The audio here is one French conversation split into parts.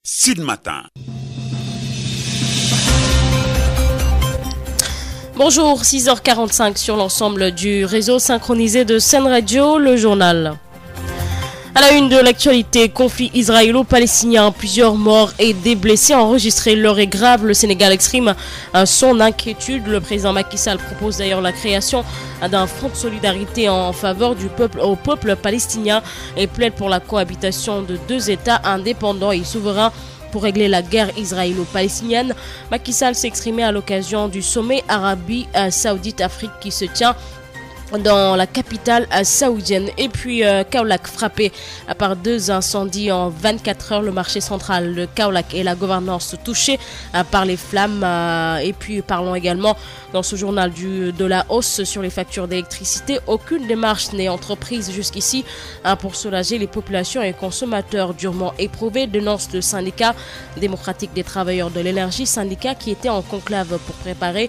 Sud Matin. Bonjour, 6h45 sur l'ensemble du réseau synchronisé de Sen Radio, le journal. À la une de l'actualité, conflit israélo-palestinien, plusieurs morts et des blessés enregistrés. L'heure est grave, le Sénégal exprime son inquiétude. Le président Macky Sall propose d'ailleurs la création d'un front de solidarité en faveur du peuple palestinien et plaide pour la cohabitation de deux États indépendants et souverains pour régler la guerre israélo-palestinienne. Macky Sall s'est exprimé à l'occasion du sommet Arabie Saoudite-Afrique qui se tient dans la capitale saoudienne. Et puis Kaolack frappé par deux incendies en 24 heures. Le marché central de Kaolack et la gouvernance touchés par les flammes. Et puis parlons également dans ce journal de la hausse sur les factures d'électricité. Aucune démarche n'est entreprise jusqu'ici pour soulager les populations et consommateurs durement éprouvés, dénonce le syndicat démocratique des travailleurs de l'énergie, syndicat qui était en conclave pour préparer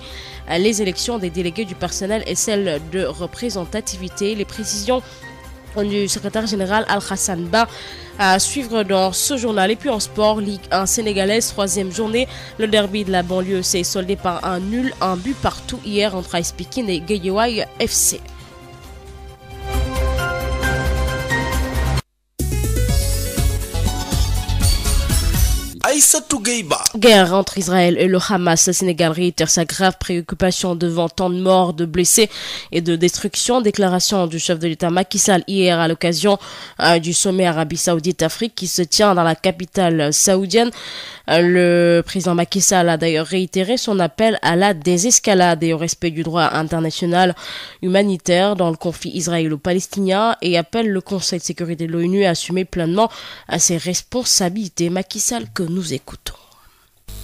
les élections des délégués du personnel et celles de représentativité. Les précisions du secrétaire général Al-Hassan Ba à suivre dans ce journal. Et puis en sport, Ligue 1 sénégalaise, troisième journée. Le derby de la banlieue s'est soldé par un nul, un but partout hier entre AS Pikine et Guédiawaye FC. Aïssatou Gueye-Ba. Guerre entre Israël et le Hamas. Le Sénégal réitère sa grave préoccupation devant tant de morts, de blessés et de destruction. Déclaration du chef de l'État Macky Sall hier à l'occasion du sommet Arabie Saoudite-Afrique qui se tient dans la capitale saoudienne. Le président Macky Sall a d'ailleurs réitéré son appel à la désescalade et au respect du droit international humanitaire dans le conflit israélo-palestinien et appelle le Conseil de sécurité de l'ONU à assumer pleinement ses responsabilités. Macky Sall que nous écoutons.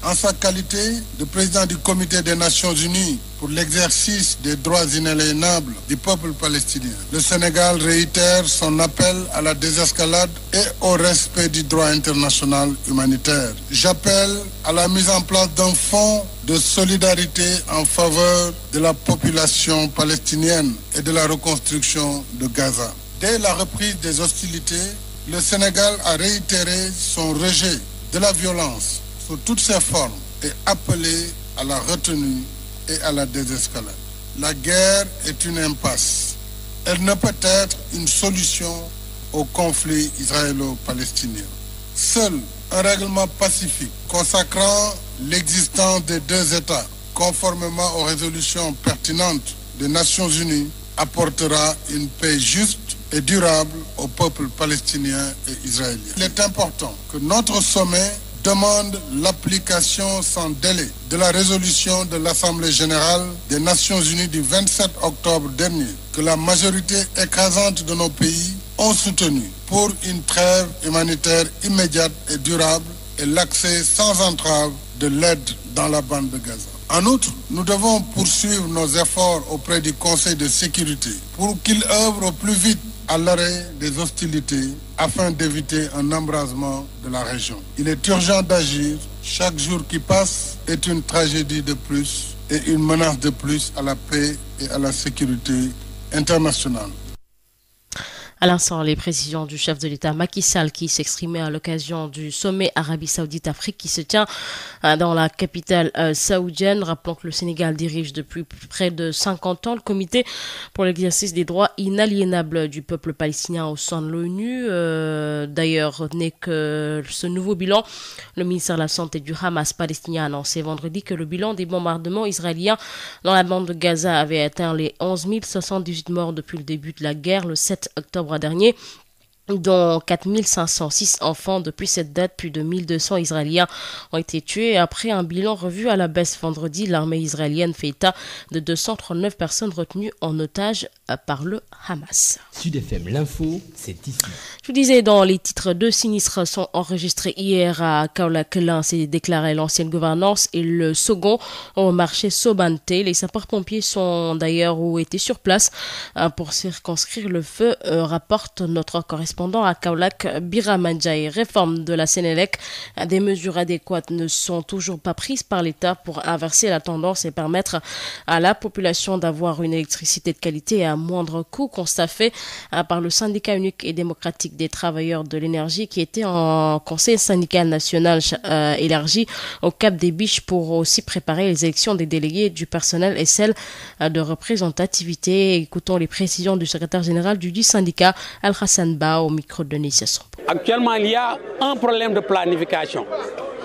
En sa qualité de président du Comité des Nations Unies pour l'exercice des droits inaliénables du peuple palestinien, le Sénégal réitère son appel à la désescalade et au respect du droit international humanitaire. J'appelle à la mise en place d'un fonds de solidarité en faveur de la population palestinienne et de la reconstruction de Gaza. Dès la reprise des hostilités, le Sénégal a réitéré son rejet de la violence sous toutes ses formes et appelé à la retenue et à la désescalade. La guerre est une impasse. Elle ne peut être une solution au conflit israélo-palestinien. Seul un règlement pacifique consacrant l'existence des deux États, conformément aux résolutions pertinentes des Nations Unies, apportera une paix juste et durable au peuple palestinien et israélien. Il est important que notre sommet demande l'application sans délai de la résolution de l'Assemblée générale des Nations unies du 27 octobre dernier, que la majorité écrasante de nos pays ont soutenu pour une trêve humanitaire immédiate et durable et l'accès sans entrave de l'aide dans la bande de Gaza. En outre, nous devons poursuivre nos efforts auprès du Conseil de sécurité pour qu'il œuvre au plus vite à l'arrêt des hostilités afin d'éviter un embrasement de la région. Il est urgent d'agir. Chaque jour qui passe est une tragédie de plus et une menace de plus à la paix et à la sécurité internationale. À l'instant, les précisions du chef de l'État Macky Sall qui s'exprimait à l'occasion du sommet Arabie Saoudite-Afrique qui se tient dans la capitale saoudienne. Rappelons que le Sénégal dirige depuis près de 50 ans le comité pour l'exercice des droits inaliénables du peuple palestinien au sein de l'ONU. D'ailleurs, n'est que ce nouveau bilan, le ministère de la Santé du Hamas palestinien a annoncé vendredi que le bilan des bombardements israéliens dans la bande de Gaza avait atteint les 11 078 morts depuis le début de la guerre le 7 octobre dernier, dont 4506 enfants. Depuis cette date, plus de 1200 Israéliens ont été tués. Après un bilan revu à la baisse vendredi, l'armée israélienne fait état de 239 personnes retenues en otage par le Hamas. Sud FM, l'info, c'est ici. Je vous disais, dans les titres, deux sinistres sont enregistrés hier à Kaolack. L'un s'est déclaré l'ancienne gouvernance et le second au marché Sobante. Les sapeurs-pompiers sont d'ailleurs ou étaient sur place pour circonscrire le feu, rapporte notre correspondant correspondant à Kaolack, Biramanjai. Réforme de la Sénélec. Des mesures adéquates ne sont toujours pas prises par l'État pour inverser la tendance et permettre à la population d'avoir une électricité de qualité à moindre coût. Constat fait par le syndicat unique et démocratique des travailleurs de l'énergie qui était en conseil syndical national élargi au Cap des Biches pour aussi préparer les élections des délégués du personnel et celles de représentativité. Écoutons les précisions du secrétaire général du syndicat, Al-Hassan Ba, au micro de Nissia Sompo. Actuellement, il y a un problème de planification.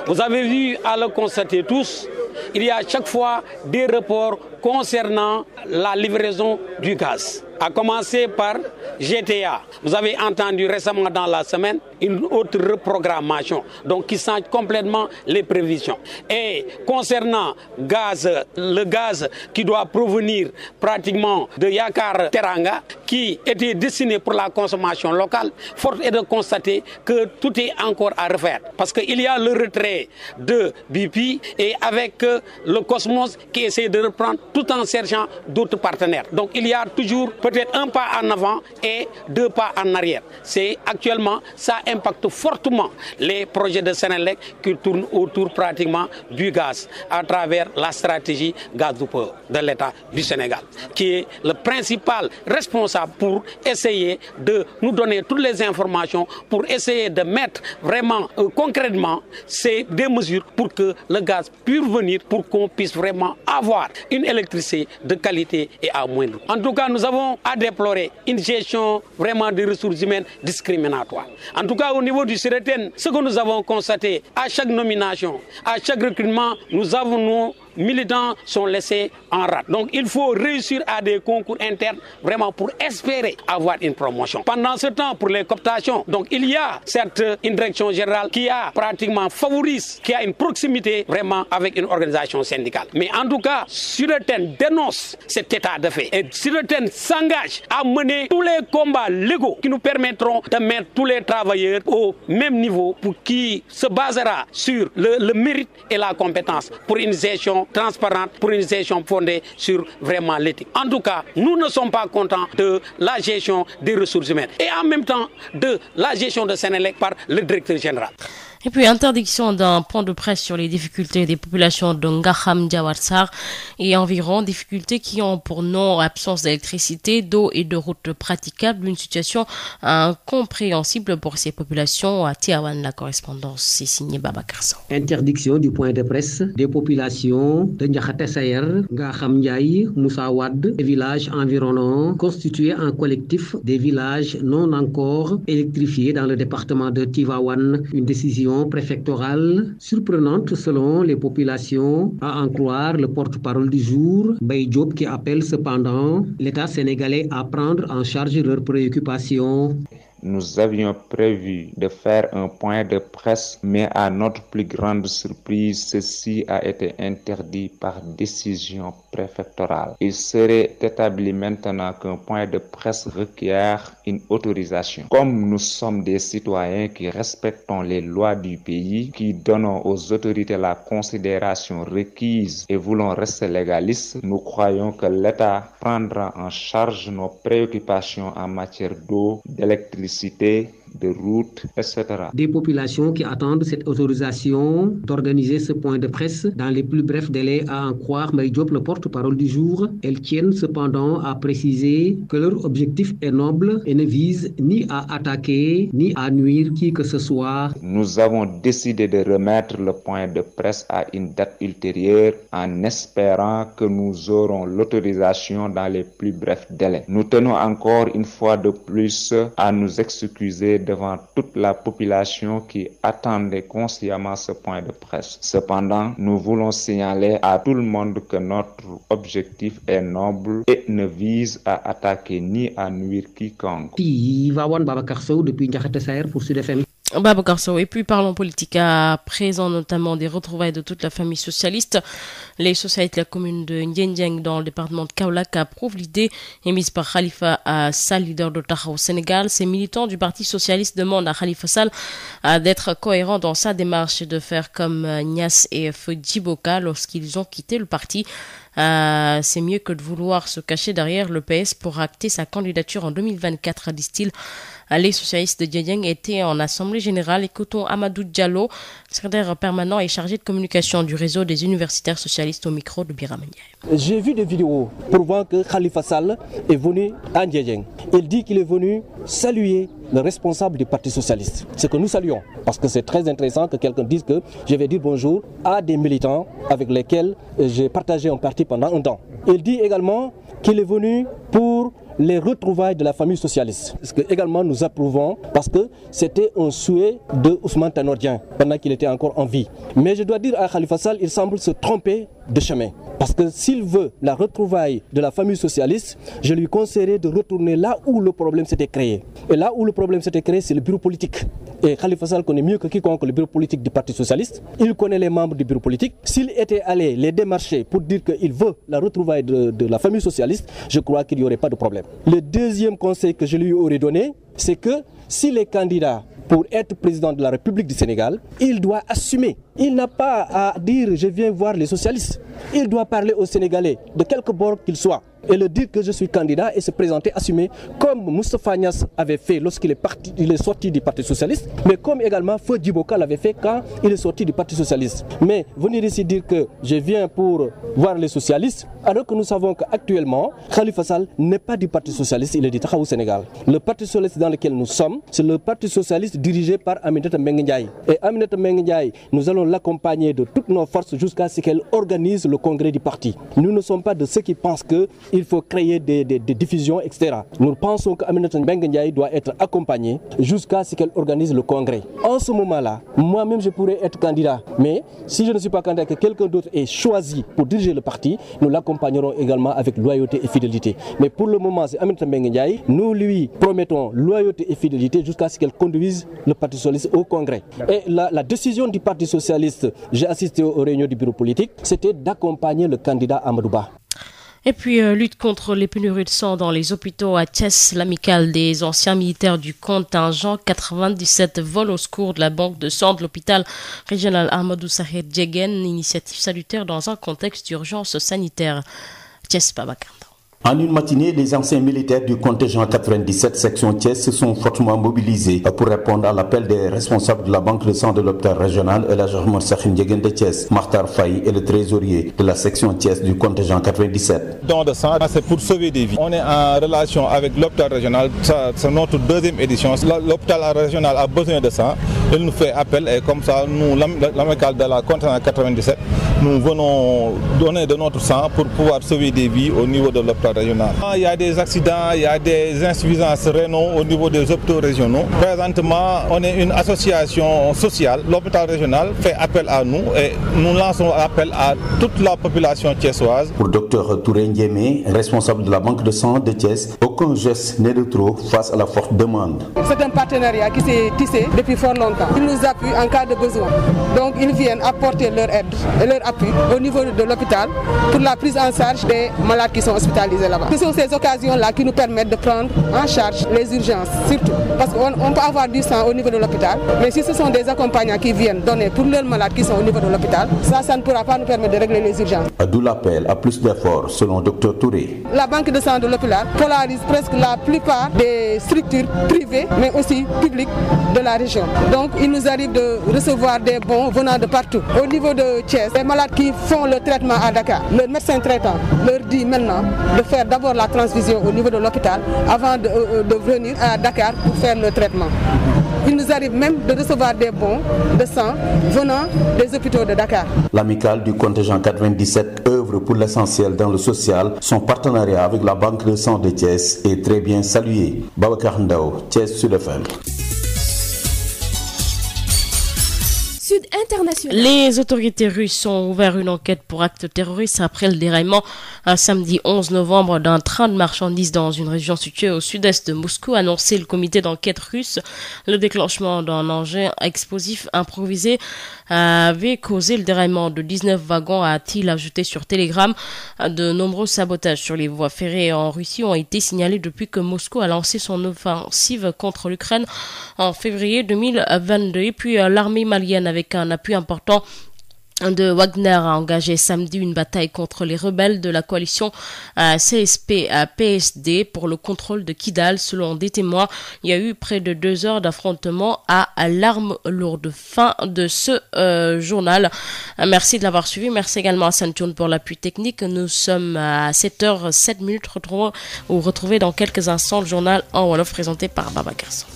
Vous avez vu, à le constater tous, il y a à chaque fois des reports concernant la livraison du gaz. À commencer par GTA. Vous avez entendu récemment dans la semaine une autre reprogrammation, donc qui change complètement les prévisions. Et concernant le gaz qui doit provenir pratiquement de Yakar Teranga, qui était destiné pour la consommation locale, force est de constater que tout est encore à refaire. Parce qu'il y a le retrait de BP et avec le Cosmos qui essaie de reprendre tout en cherchant d'autres partenaires. Donc il y a toujours peut-être un pas en avant et deux pas en arrière. C'est actuellement, ça impacte fortement les projets de Sénélec qui tournent autour pratiquement du gaz à travers la stratégie gaz de l'État du Sénégal, qui est le principal responsable pour essayer de nous donner toutes les informations, pour essayer de mettre vraiment concrètement des mesures pour que le gaz puisse venir, pour qu'on puisse vraiment avoir une électricité de qualité et à moindre coût. En tout cas, nous avons à déplorer une gestion vraiment des ressources humaines discriminatoire. En tout cas, au niveau du CERETEN, ce que nous avons constaté à chaque nomination, à chaque recrutement, nos militants sont laissés en rade. Donc il faut réussir à des concours internes vraiment pour espérer avoir une promotion. Pendant ce temps, pour les cooptations, donc il y a certes une direction générale qui a pratiquement favorise, qui a une proximité vraiment avec une organisation syndicale. Mais en tout cas, CERETEN dénonce cet état de fait. Et CERETEN s'engage à mener tous les combats légaux qui nous permettront de mettre tous les travailleurs au même niveau, pour qui se basera sur le mérite et la compétence pour une gestion transparente, pour une gestion fondée sur vraiment l'éthique. En tout cas, nous ne sommes pas contents de la gestion des ressources humaines et en même temps de la gestion de Sénélec par le directeur général. Et puis, interdiction d'un point de presse sur les difficultés des populations de Ngaham Diawarsar et environ, difficultés qui ont pour nom absence d'électricité, d'eau et de routes praticables, une situation incompréhensible pour ces populations. À Tiawan, la correspondance est signée Babacar Sow. Interdiction du point de presse des populations de Ndiakhate Sayer, Ngaham Ndiaye, Moussa Wade et villages environnants constitués en collectif des villages non encore électrifiés dans le département de Tivaouane. Une décision préfectorale surprenante selon les populations, à en croire le porte-parole du jour, Mbaye Diop, qui appelle cependant l'État sénégalais à prendre en charge leurs préoccupations. Nous avions prévu de faire un point de presse, mais à notre plus grande surprise, ceci a été interdit par décision préfectorale. Il serait établi maintenant qu'un point de presse requiert une autorisation. Comme nous sommes des citoyens qui respectons les lois du pays, qui donnons aux autorités la considération requise et voulons rester légalistes, nous croyons que l'État prendra en charge nos préoccupations en matière d'eau, d'électricité, de routes, etc. Des populations qui attendent cette autorisation d'organiser ce point de presse dans les plus brefs délais, à en croire Mbaye Diop, le porte-parole du jour. Elles tiennent cependant à préciser que leur objectif est noble et ne vise ni à attaquer ni à nuire qui que ce soit. Nous avons décidé de remettre le point de presse à une date ultérieure en espérant que nous aurons l'autorisation dans les plus brefs délais. Nous tenons encore une fois de plus à nous excuser devant toute la population qui attendait consciemment ce point de presse. Cependant, nous voulons signaler à tout le monde que notre objectif est noble et ne vise à attaquer ni à nuire quiconque. Tivaouane, Babacar Sow depuis Ndiakhate Sayer pour Sud FM. Babacar Sow. Et puis parlons politique, à présent notamment des retrouvailles de toute la famille socialiste. Les socialistes de la commune de Ndiendieng dans le département de Kaolack approuvent l'idée émise par Khalifa Sall, leader de Taxawu Sénégal. Ces militants du Parti socialiste demandent à Khalifa Sall d'être cohérent dans sa démarche et de faire comme Niass et Feu Djiboka lorsqu'ils ont quitté le parti. C'est mieux que de vouloir se cacher derrière le PS pour acter sa candidature en 2024, disent-ils. Les socialistes de Dieng étaient en assemblée générale. Écoutons Amadou Diallo, secrétaire permanent et chargé de communication du réseau des universitaires socialistes au micro de Birame Ndiaye. J'ai vu des vidéos prouvant que Khalifa Sall est venu à Dieng. Il dit qu'il est venu saluer le responsable du Parti socialiste. Ce que nous saluons, parce que c'est très intéressant que quelqu'un dise que je vais dire bonjour à des militants avec lesquels j'ai partagé un parti pendant un temps. Il dit également qu'il est venu pour les retrouvailles de la famille socialiste. Ce que également nous approuvons parce que c'était un souhait de Ousmane Tanor Dieng pendant qu'il était encore en vie. Mais je dois dire à Khalifa Sall, il semble se tromper de chemin. Parce que s'il veut la retrouvaille de la famille socialiste, je lui conseillerais de retourner là où le problème s'était créé. Et là où le problème s'était créé, c'est le bureau politique. Et Khalifa Sall connaît mieux que quiconque le bureau politique du Parti socialiste. Il connaît les membres du bureau politique. S'il était allé les démarcher pour dire qu'il veut la retrouvaille de la famille socialiste, je crois qu'il n'y aurait pas de problème. Le deuxième conseil que je lui aurais donné, c'est que s'il est candidat pour être président de la République du Sénégal, il doit assumer. Il n'a pas à dire « je viens voir les socialistes ». Il doit parler aux Sénégalais, de quelque bord qu'il soit, et le dire que je suis candidat et se présenter assumé, comme Moustapha Niasse avait fait lorsqu'il est sorti du Parti Socialiste, mais comme également Feu Djiboka l'avait fait quand il est sorti du Parti Socialiste. Mais venir ici dire que je viens pour voir les socialistes, alors que nous savons qu'actuellement, Khalifa Sall n'est pas du Parti Socialiste, il est du Taxawu Sénégal. Le Parti Socialiste dans lequel nous sommes, c'est le Parti Socialiste dirigé par Aminata Mbengue Ndiaye. Et Aminata Mbengue Ndiaye, nous allons l'accompagner de toutes nos forces jusqu'à ce qu'elle organise le congrès du parti. Nous ne sommes pas de ceux qui pensent qu'il faut créer des divisions, etc. Nous pensons qu'Aminata Mbengue Ndiaye doit être accompagnée jusqu'à ce qu'elle organise le congrès. En ce moment-là, moi-même je pourrais être candidat. Mais si je ne suis pas candidat, que quelqu'un d'autre est choisi pour diriger le parti, nous l'accompagnerons également avec loyauté et fidélité. Mais pour le moment, c'est Aminata Mbengue Ndiaye. Nous lui promettons loyauté et fidélité jusqu'à ce qu'elle conduise le Parti socialiste au congrès. Et la décision du Parti socialiste, j'ai assisté aux réunions du bureau politique, c'était d'accompagner le candidat Amadou Ba. Et puis, lutte contre les pénuries de sang dans les hôpitaux à Thiès, l'amicale des anciens militaires du contingent 97 vole au secours de la banque de sang de l'hôpital régional Ahmadou Saher Diegen, initiative salutaire dans un contexte d'urgence sanitaire. Thiès Babacar. En une matinée, les anciens militaires du contingent 97 section Thiès se sont fortement mobilisés pour répondre à l'appel des responsables de la banque de sang de l'hôpital régional et la Ahmadou Saher Diegen de Thiès. Makhtar Faye est le trésorier de la section Thiès du contingent 97. Don de sang, c'est pour sauver des vies. On est en relation avec l'hôpital régional, c'est notre deuxième édition. L'hôpital régional a besoin de sang, il nous fait appel et comme ça, nous, l'amicale de la contingent 97, nous venons donner de notre sang pour pouvoir sauver des vies au niveau de l'hôpital régional. Il y a des accidents, il y a des insuffisances rénaux au niveau des hôpitaux régionaux. Présentement, on est une association sociale. L'hôpital régional fait appel à nous et nous lançons appel à toute la population thiessoise. Pour Dr Touré Ndiémé, responsable de la banque de sang de Thiès, aucun geste n'est de trop face à la forte demande. C'est un partenariat qui s'est tissé depuis fort longtemps. Ils nous appuient en cas de besoin. Donc ils viennent apporter leur aide et leur appui au niveau de l'hôpital pour la prise en charge des malades qui sont hospitalisés là-bas. Ce sont ces occasions-là qui nous permettent de prendre en charge les urgences, surtout. Parce qu'on peut avoir du sang au niveau de l'hôpital, mais si ce sont des accompagnants qui viennent donner pour leurs malades qui sont au niveau de l'hôpital, ça ne pourra pas nous permettre de régler les urgences. D'où l'appel à plus d'efforts, selon Dr Touré. La banque de sang de l'hôpital polarise presque la plupart des structures privées, mais aussi publiques de la région. Donc il nous arrive de recevoir des bons venant de partout. Au niveau de Thiès, les malades qui font le traitement à Dakar, le médecin traitant leur dit maintenant de faire d'abord la transfusion au niveau de l'hôpital avant de venir à Dakar pour faire le traitement. Il nous arrive même de recevoir des bons de sang venant des hôpitaux de Dakar. L'amicale du contingent 97 œuvre pour l'essentiel dans le social. Son partenariat avec la banque de sang de Thiès est très bien salué. Babacar Ndao, Thiès Sud FM. Les autorités russes ont ouvert une enquête pour actes terroristes après le déraillement un samedi 11 novembre d'un train de marchandises dans une région située au sud-est de Moscou, annoncé le comité d'enquête russe. Le déclenchement d'un engin explosif improvisé avait causé le déraillement de 19 wagons, a-t-il ajouté sur Telegram. De nombreux sabotages sur les voies ferrées en Russie ont été signalés depuis que Moscou a lancé son offensive contre l'Ukraine en février 2022. Et puis l'armée malienne, avec un appui important de Wagner a engagé samedi une bataille contre les rebelles de la coalition CSP-PSD pour le contrôle de Kidal. Selon des témoins, il y a eu près de 2 heures d'affrontement à l'arme lourde. Fin de ce journal. Merci de l'avoir suivi. Merci également à Santoun pour l'appui technique. Nous sommes à 7h07. Retrouvez dans quelques instants le journal en Wolof présenté par Babacar Sow.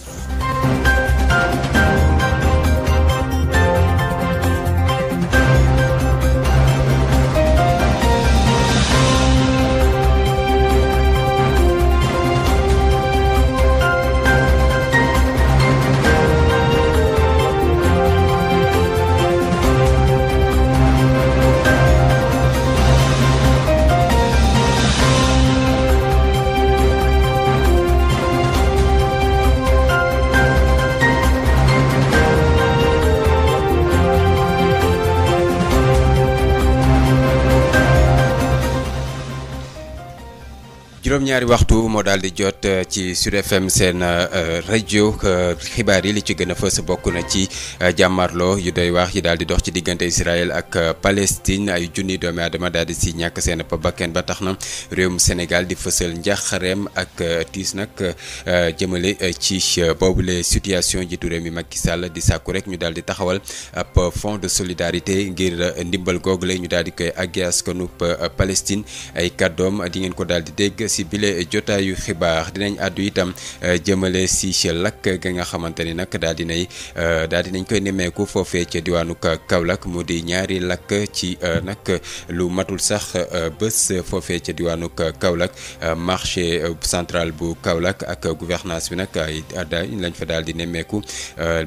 juróom-ñaari waxtu moo daal di jot ci Sud FM seen rajo xibaar yi li ci gën a fës bokk na ci jàmmarloo yu doy wax yi daal di dox ci diggante Israël ak Palestine ay junni doomi aadama daal di si ñàkk seen bakkan ba tax na réewum Sénégal di fësal njaaxareem ak tiis nag jëmale ci boobule situation jiitu réew mi Macky Sall di sàkku rek ñu daal di taxawal ab fonds de solidarité ngir ndimbal googule ñu daal di koy àggee askanu Palestine ay kàddoom di ngeen ko daal di dégg si bile jotaayu xibaar. Dinañ àddu itam jëmale si lakk ga nga xamante ni nag daal dinañ koy nemmeeku foofee ca diwaanu Kaolack mu di ñaari lakk ci nag lu matul sax bés foofee ca diwaanu Kaolack marché central bu Kaolack ak gouvernance bi nag lañ fa daal di nemmeeku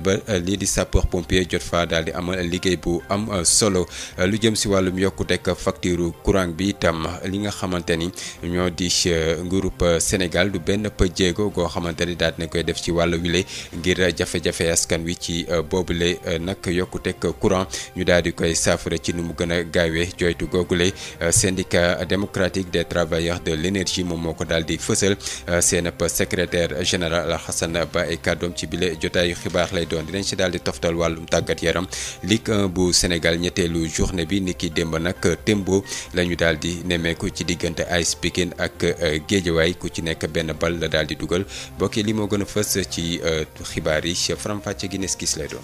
ba lii di sapeur pompier jot fa daal di amal liggéey bu am solo lu jëm si wàllum yokkuteg facture courant bi itam li nga xamante ni ñoo di nguurub Sénégal du benn jéego goo xamante ni daal dina koy def ci wàllu wile ngir jafe-jafe askan wi ci boobule nag yokkuteg courant ñu daal di koy saafara ci nu mu gën a gaawee joytu googule syndicat démocratique des travailleurs de l'énergie moom moo ko daal di fësal seen secrétaire général Hassane Ba ay kàddoom ci bile jotaayu xibaar lay doon dinañ si daal di toftal wàllum tàggat yaram Ligue 1 bu Sénégal ñetteelu journée bi niki démb nag tembo la ñu daal di nemmeeku ci diggante AS Pikine ak Guédiawaye ku ci nekk benn bal la daal di dugal bokki li moo gën a fës ci xibaar yi faram-fàcce gi neskis lay doon.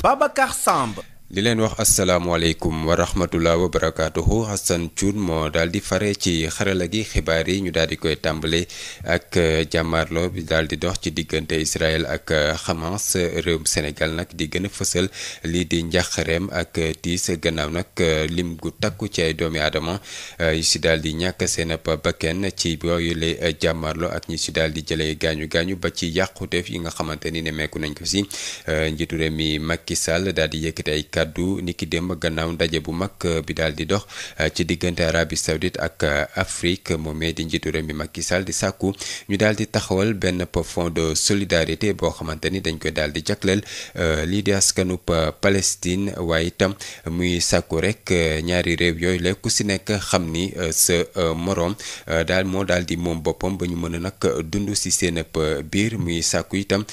Babacar Samb. li leen wax asalaamaaleykum wa rahmatullah wa barakaatuhu Hassan Thioune moo daal di fare ci xarala gi xibaar yi ñu daal di koy tàmbale ak jàmmaarloo bi daal di dox ci diggante Israël ak Hamas réewum Sénégal nag di gën a fësal lii di njàqareem ak tiis gannaaw nag lim gu takku ci ay doomi aadama yu si daal di ñàkk seen bakkan ci yooyule jàmmaarloo ak ñi si daal di jëlee gaañu ba ci yàquteef yi nga xamante ni nemmeeku nañ ko si njiitu réew mi Macky Sall daal di yëkkati ay kaddu niki démb gannaaw ndaje bu mag bi daal di dox ci diggante Arabie Saoudite ak Afrique moomee di njiitu réew mi Macky Sall di sàkku ñu daal di taxawal benn fonds de solidarité boo xamante ni dañ koy daal di jagleel lii di askanu Palestine waaye itam muy sàkku rek ñaari réew yooyu la ku si nekk xam ni sa moroom moo daal di moom boppam ba ñu mën a nag dund si seen biir muy sàkku itam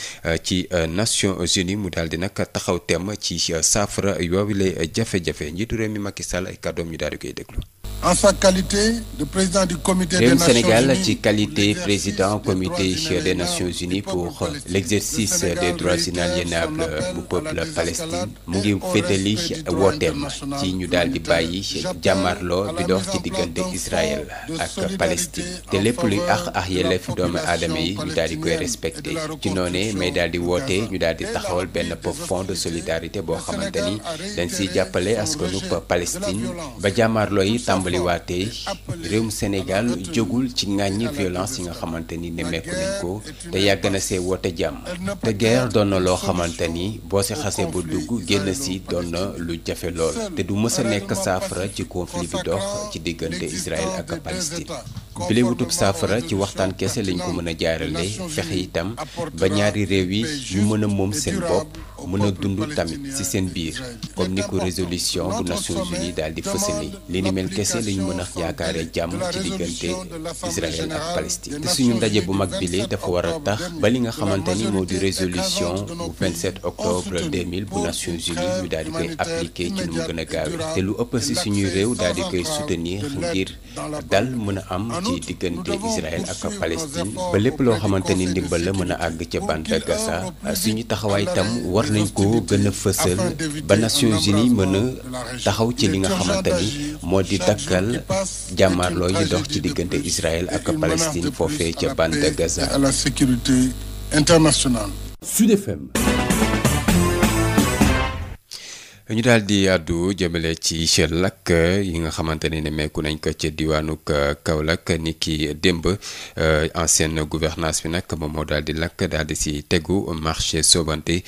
ci Nations Unies mu daal di nag taxaw temm ci saafara yooyu lay jafe-jafe njiitu réew mi Macky Sall ay kàddoom ñu daal di koy déglu. En sa qualité de président du comité des Nations Sénégal Unies ci qualité président comité des Nations Unies pour l'exercice des droits inaliénables bu peuple palestinien mu ngi féddali wooteem ci ñu daal di bàyyi jàmmarloo bi dox ci diggante Israël ak Palestine te lépp luy ak yelleef doomu aadama yi ñu daal di koy respecté ci noonee may daal di woote ñu daal di taxawal benn fonds de solidarité boo xamante ni dañ siy jàppale askanu Palestine ba jàmmarloo yi tàmbaliwaatee réewum Sénégal jógul ci ŋàññi violence yi nga xamante ni nemmeeku nañ ko te yàgg na see woote jàmm te guerre doon na loo xamante ni boo si xasee ba dugg génn si doon na lu jafe lool te du mës a nekk saafara ci conflit bi dox ci diggante Israël ak Palestine bile wutub saafara ci waxtaan kese lañ ko mën a jaarale fexe itam ba ñaari réew yi ñu mën a moom seen bopp mën a dund tamit ci seen biir comme ni ko résolution bu Nations Unies daal di fësale li ni mel kese lañu mën a yaakaaree jàmm ci diggante Israël ak Palestine te suñu ndaje bu mag bile dafa war a tax ba li nga xamante ni moo di résolution bu 27 octobre 2000 bu Nations Unies ñu daal di koy appliquer ci nu mu gën a gaawee te lu ëpp ci suñuy réew daal di koy soutenir ngir dal mën a am ci diggante Israël ak Palestine ba lépp loo xamante ni ndimbal la mën a àgg ca bande Gaza suñu taxawaay tam war nañ ko gën a fësal ba Nations Unies mën a taxaw ci li nga xamante ni moo di dakkal jàmmaarloo yi dox ci diggante Israël ak Palestine foofee ca bande Gaza. À la sécurité internationale. Sud FM. ñu daal di àddu jëmale ci lakk yi nga xamante ne nemmeeku nañ ko ca diwaanu Kaolack ni ki démb ancienne gouvernance bi nag moom moo daal di lakk daal di si tegu marché Sobante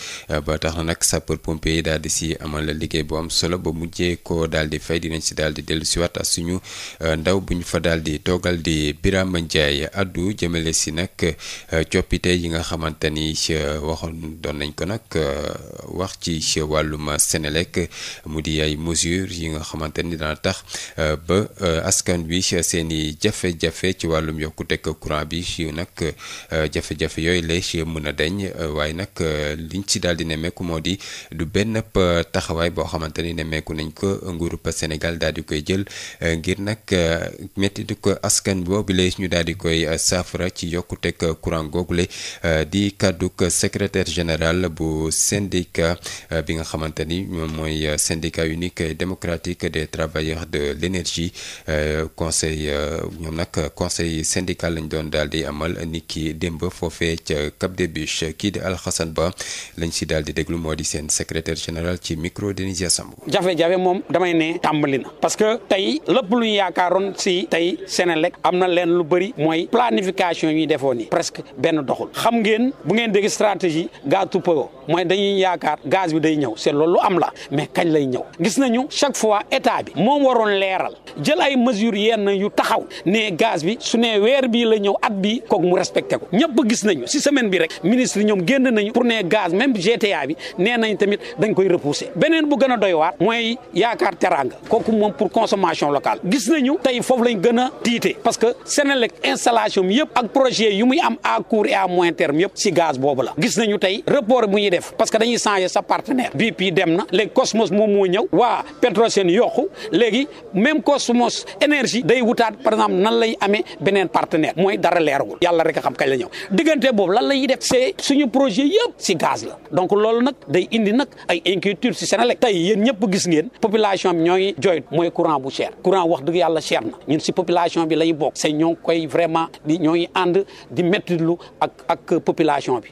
ba tax na nag sapeur pompier yi daal di si amal liggéey bu am solo ba mujjee ko daal di fay dinañ si daal di dellu si waat suñu ndaw bu ñu fa daal di toogal di Birame Ndiaye àddu jëmale si nag coppite yi nga xamante ni waxoon doon nañ ko nag wax ci wàllum Senelec mu di ay mesures yi nga xamante ni dana tax ba askan wi seeni jafe-jafe ci wàllum yokkuteg courant bi ci nag jafe-jafe yooyu lay mën a deñ waaye nag liñ ci daal di nemmeeku moo di du benn taxawaay boo xamante ni nemmeeku nañ ko nguurub Sénégal daal di koy jël ngir nag métti di ko askan boobu lay ñu daal di koy saafara ci yokkuteg courant googule di kàdduk secrétaire général bu syndicat bi nga xamante ni mooy syndicat unique et démocratique des travailleurs de l'énergie conseil syndical lañ doon daal di amal ni ki démb foofee ca Cap des Biches kii di Alxasan Ba lañ si daal di déglu moo di seen secrétaire général ci micro Denisia Samb. jafe-jafe moom damay ne tàmbali na parce que tey lépp lu ñu yaakaaroon si tey Senelec am na leen lu bëri mooy planification yi defoon ni presque benn doxul xam ngeen bu ngeen dégg stratégie gaz to power mooy dañuy yaakaar gaz bi day ñëw c'est loolu lu am la mais kañ lay ñëw gis nañu chaque fois état bi moom waroon leeral jël ay mesures yenn yu taxaw ne gaz bi su ne weer bii la ñëw at bi kooku mu respecté ko ñëpp gis nañu si semaine bi rek ministre yi ñoom génn nañu pour ne gaz même GTA bi nee nañ tamit dañ koy repousser beneen bu gën a doy waar mooy yaakaar teranga kooku moom pour consommation locale gis nañu tey foofu lañ gën a tiite parce que Senelec installation yëpp ak projet yu muy am à court et à moyen terme yëpp si gaz boobu la gis nañu tey report bu ñuy def parce que dañuy changer sa partenaire BP dem na léegi Cosmos moom moo ñëw waa Petrosen yokku léegi même Cosmos énergie day wutaat par exemple nan lay amee beneen partenaire mooy dara leeragul yàlla rek a xam kañ la ñëw diggante boobu lan lay def c'est suñu projet yëpp si gaz la donc loolu nag day indi nag ay inquiétude si Senelec tey yéen ñëpp gis ngeen population bi ñoo ngi jooytu mooy courant bu cher courant wax dëgg yàlla cher na ñun si population bi lay bokk c'est ñoo ngi koy vraiment di ñoo ngi ànd di mettitlu ak population bi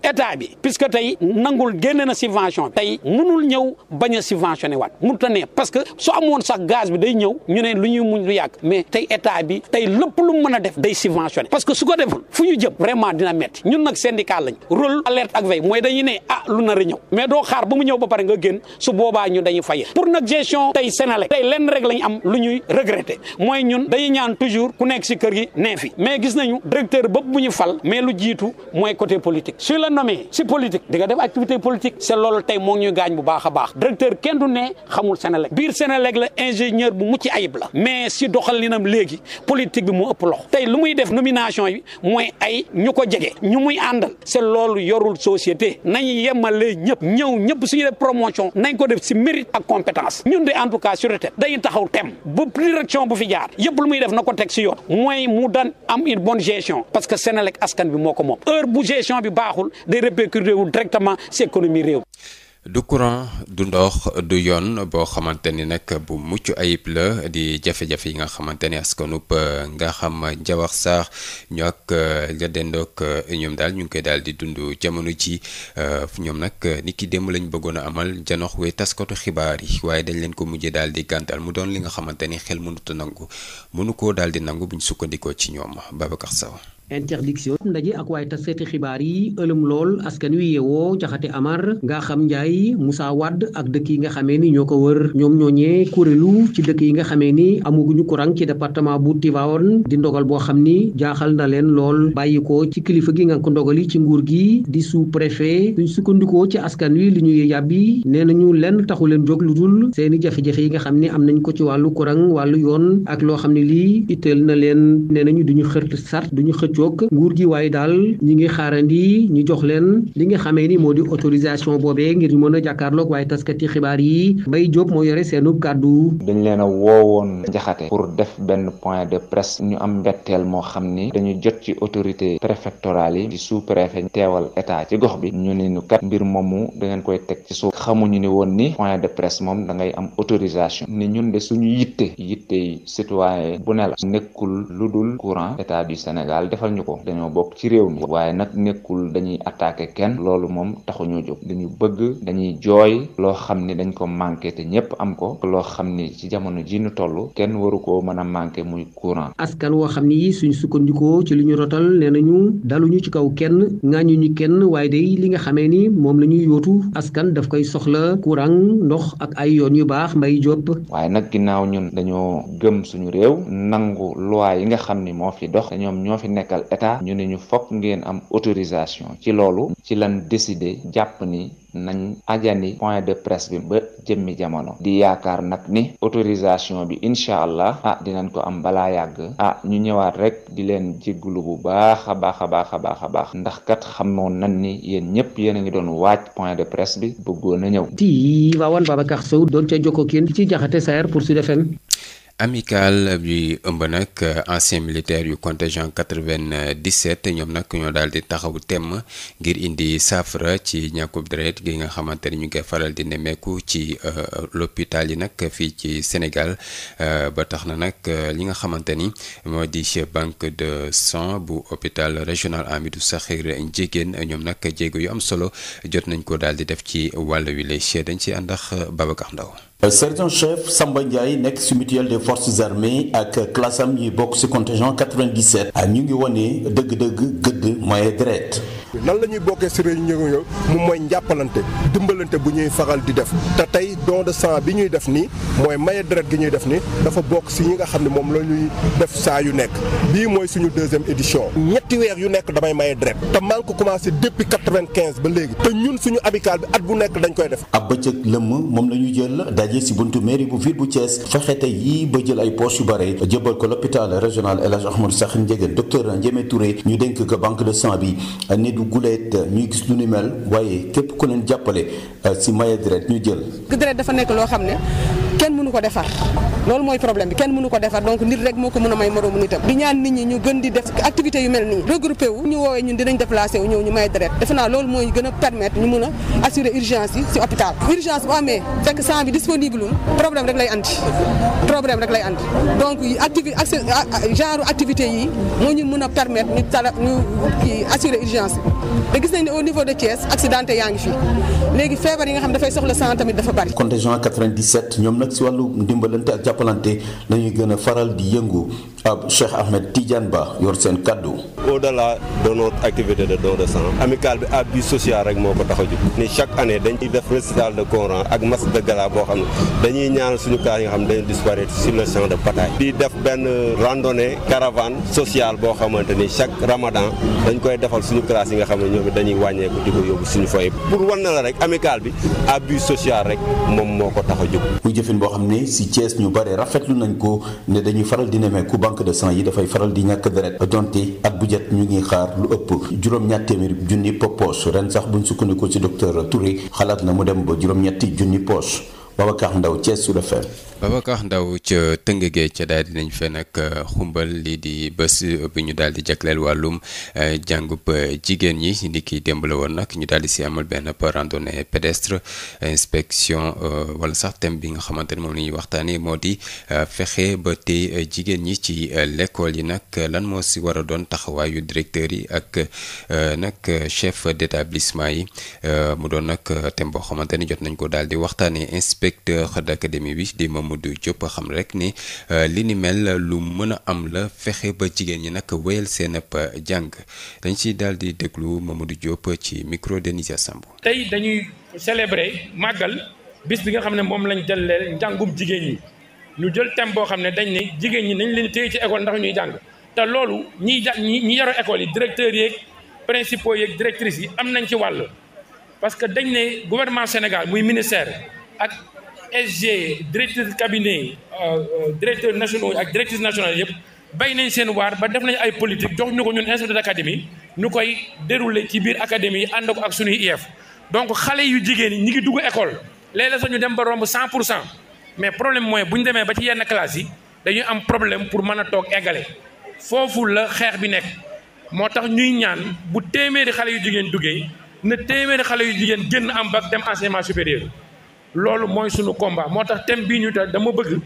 état bi puisque tey nangul génne na subvention tey mënul ñëw bañ a subventionné waat mënut a ne parce que su amoon sax gaz bi day ñëw ñu ne lu ñuy muñ lu yàgg mais tey état bi tey lépp lu mu mën a def day subventionné parce que su ko deful fu ñu jëm vraiment dina metti ñun nag syndicat lañ rôle alerte ak veille mooy dañuy ne lu nar a ñëw mais doo xaar ba mu ñëw ba pare nga génn su boobaa ñu dañuy fayee pour nag gestion tey Senelec tey lenn rek lañ am lu ñuy regretter mooy ñun dañuy ñaan toujours ku nekk si kër gi nee fi mais gis nañu directeur bëpp bu ñu fal mais lu jiitu mooy côté politique nommé si politique di nga def activité politique c'est loolu tey moo ngi ñuy gaañ bu baax a baax directeur kenn du ne xamul Senelec biir Senelec la ingénieur bu mucc ayib la mais si doxalinam léegi politique bi moo ëpp loxo tey lu muy def nomination yi mooy ay ñu ko jege ñu muy àndal c'est loolu yorul société nañu yemale ñëpp suñu def promotion nañ ko def si mérite ak compétence ñun de en tout cas sûreté dañuy taxaw tem bu direction bu fi jaar yëpp lu muy def na ko teg si yoon mooy mu daan am une bonne gestion parce que Senelec askan bi moo ko moom heure bu gestion bi baaxul day répercuté wu directement ci économie réew. du courant du ndox du yoon boo xamante ni nag bu mucc ayib la di jafe-jafe yi nga xamante ni askanub nga xam Njawar Sarr ñu ak la dendook ñoom daal ñu ngi koy daal di dund jamono ji ñoom nag ni ki démb lañ bëggoon a amal janox we taskatu xibaar yi waaye dañ leen ko mujjee daal di gàntal mu doon li nga xamante ni xel mënut a nangu mënu koo daal di nangu buñ sukkandikoo ci ñoom Babacar Sow interdiction ndaje ak waaye taseeti xibaar yi ëlëm lool askan wi yeewoo Jaxate Amar nga xam Njaay Moussa Wade ak dëkk yi nga xamee ni ñoo ko wër ñoom ñooñee kuréelu ci dëkk yi nga xamee ni amuguñu courant ci département bu Tivaouane di ndogal boo xam ni jaaxal na leen lool bàyyi ko ci kilifa gi nga ko ndogali ci nguur gi di sous-préfet suñ sukkandikoo ci askan wi li ñuy yàbbi nee nañu lenn taxu leen jóg lu dul seeni jafe-jafe yi nga xam ni am nañ ko ci wàllu courant wàllu yoon ak loo xam ne lii itteel na leen nee nañu duñu xërt sart duñu xëccoog nguur gi waaye daal ñi ngi xaarandi ñu jox leen li nga xamee ni moo di autorisation boobee ngir ñu mën a jàkkaarloog waaye taskati xibaar yi Mbaye Diop moo yore seenu kàddu. dañ leen a woowoon Jaxate pour def benn point de presse ñu am mbetteel moo xam ni dañu jot ci autorité préfectorale yi di sous-préfet teewal état ci gox bi ñu ne ñu kat mbir moomu da ngeen koy teg ci suuf xamuñu ni woon ni point de presse moom da ngay am autorisation ni ñun de suñu yitte yi citoyen bu ne la nekkul lu dul courant état du Sénégal defal ñu ko dañoo bokk ci réew mi waaye nag nekkul dañuy attaquer kenn loolu moom taxuñoo jóg dañu bëgg dañuy jooy loo xam ni dañ ko manqué te ñépp am ko loo xam ni ci jamono ji ñu toll kenn waru koo mën a manqué muy courant. askan woo xam ni suñ sukkandikoo ci li ñu rotal nee nañu daluñu ci kaw kenn ŋaañuñu kenn waaye day li nga xamee ni moom la ñuy yootu askan daf koy soxla courant ndox ak ay yoon yu baax Mbay Jóob. waaye nag ginnaaw ñun dañoo gëm suñu réew nangu loi yi nga xam ni moo fi dox te ñoom ñoo fi nekkal état ñu ne ñu fokk ngeen am autorisation ci loolu ci lan décider jàpp ni nañ ajani point de presse bi ba jëmmi jamono di yaakaar nag ni autorisation bi incha allah dinañ ko am balaa yàgg ñu ñëwaat rek di leen jégglu bu baax a baax ndax kat xamoon nañ ni yéen ñëpp yéen a ngi doon waaj point de presse bi bëggoon a ñëw. Tivaouane Babacar Sow doon ca jokkoo kenn ci Jaxate Saer pour Sud FM. amical bi ëmb nag ancien militaire yu contingent 97 ñoom nag ñoo daal di taxawu temm ngir indi saafara ci ñàkkub deret gi nga xamante ni ñu ngi koy faral di nemmeeku ci l'hôpital yi nag fii ci Sénégal ba tax na nag li nga xamante ni moo di banque de sang bu hôpital régional Hamidou Sakhir Ndiéguène ñoom nag jéego yu am solo jot nañ ko daal di def ci wàll wi lay dañ ci ànd ak Babacar Ndaw. sergent chef Samba Ndiaye nekk ci mutuelle des forces armées ak classe am yi bokk ci contingent 97 ñu ngi wane dëgg-dëgg gëdd maye deret. nan la ñuy bokkee ci réunion yooyu moom mooy njàppalante dimbalante bu ñuy faral di def te tey don de sang bi ñuy def nii mooy maye deret gi ñuy def nii dafa bokk ci ñi nga xam ne moom la ñuy def saa yu nekk bii mooy suñu deuxième édition ñetti weer yu nekk damay maye deret te maa ngi ko commencé depuis 95 ba léegi te ñun suñu amical bi at bu nekk dañ koy def. ab bëccëg lëmm moom la ñu jël daje ci buntu mairie bu ville bu Thiès fexe tey yii ba jël ay poches yu bare jëbal ko l'hôpital régional El Hadj Ahmadou Sakhir Ndiéguène docteur Ndiémé Touré ñu dénk ko banque de sang bi ne du guleet ñuy gis lu ni mel waaye képp ku leen jàppale ci maye deret ñu jël. deret dafa nekk loo xam ne kenn mënu ko defar loolu mooy problème bi kenn mënu ko defar donc nit rek moo ko mën a may moroomu nitam di ñaan nit ñi ñu gën di def activité yu mel nii regroupé wu ñu woowee ñun dinañ déplacé wu ñëw ñu may deret defe naa loolu mooy gën a permettre ñu mën a assurer urgence yi ci hôpital urgence bu amee fekk sang bi disponible problème rek lay andi donc genre activité yi moo ñu mën a permettre ñu assurer urgence te gis nañ ne au niveau de Thiès accidenté yaa ngi fii léegi feebar yi nga xam dafay soxla sang tamit dafa bari. contingent 97 ñoom nag ci wàllu ndimbalante ak jàppalante lañuy gën a faral di yëngu ab Cheikh Ahmed Tidiane Ba yor seen kaddu. au-delà de notre activité de don de sang amical bi à but social rek moo ko tax a jóg ni chaque année dañuy def récital de Coran ak masque de gala boo xam ne dañuy ñaanal suñu cas yi nga xam ne dañuy disparaître sur le champ de bataille. di def benn randonnée caravane sociale boo xamante ni chaque Ramadan dañ koy defal suñu classe yi nga xam ne ñoom dañuy wàññeeku di ko yóbbu suñu foyer pour wan na la rek amical bi à but social rek moom moo ko tax a jóg. muy jëfin boo xam ne ci Thiès ñu bare rafetlu nañ ko ne dañuy faral di nemmeeku banque de sang yi dafay faral di ñàkk deret donte at bu jot ñu ngi xaar lu ëpp juróom-ñaar téeméeri junni poche ren sax buñ sukkandikoo ci docteur Touré xalaat na mu dem ba juróom-ñetti junni poche Babacar Ndaw Thiès Sud FM. Babacar Ndaw ca Tëngéej ca daal dinañ fe nag xumbal lii di bés bi ñu daal di jagleel wàllum jàngub jigéen ñi ni ki démb la woon nag ñu daal di si amal benn randonnée pédestre inspection wala sax thème bi nga xamante ne moom la ñuy waxtaanee moo di fexe ba tey jigéen ñi ci l'école yi nag lan moo si war a doon taxawaayu directeurs yi ak nag chef d'établissement yi mu doon nag thème boo xamante ni jot nañ ko daal di waxtaanee inspecteur d'académie bi di Mamadou Diop xam rek ni li ni mel lu mën a am la fexe ba jigéen ñi nag wéyal seen ab jàng dañ ci daal di déglu Mamadou Diop ci micro Denisia Samb. tey dañuy célébrer màggal bis bi nga xam ne moom lañ jëleel njàngum jigéen ñi ñu jël thème boo xam ne dañ ne jigéen ñi nañ leen téye ci école ndax ñuy jàng te loolu ñi yaro école yi directeurs yeeg principaux yeeg directrices yi am nañ ci wàll parce que dañ ne gouvernement Sénégal muy ministère ak SG directeur cabinet directeurs nationaux ak directrices nationales yëpp bay nañ seen waar ba def nañ ay politique jox ñu ko ñun inspecteur d'académie ñu koy dérouler ci biir académie yi ànd ko ak suñuy IEF donc xale yu jigéen yi ñi ngi dugg école léeg-léeg sax ñu dem ba romb 100% mais problème mooy bu ñu demee ba ci yenn classe yi dañuy am problème pour mën a toog eggale foofu la xeex bi nekk moo tax ñuy ñaan bu téeméeri xale yu jigéen duggee na téeméeri xale yu jigéen génn am bac dem enseignement supérieur loolu mooy sunu combat moo tax thème bii ñu tax dama bëgg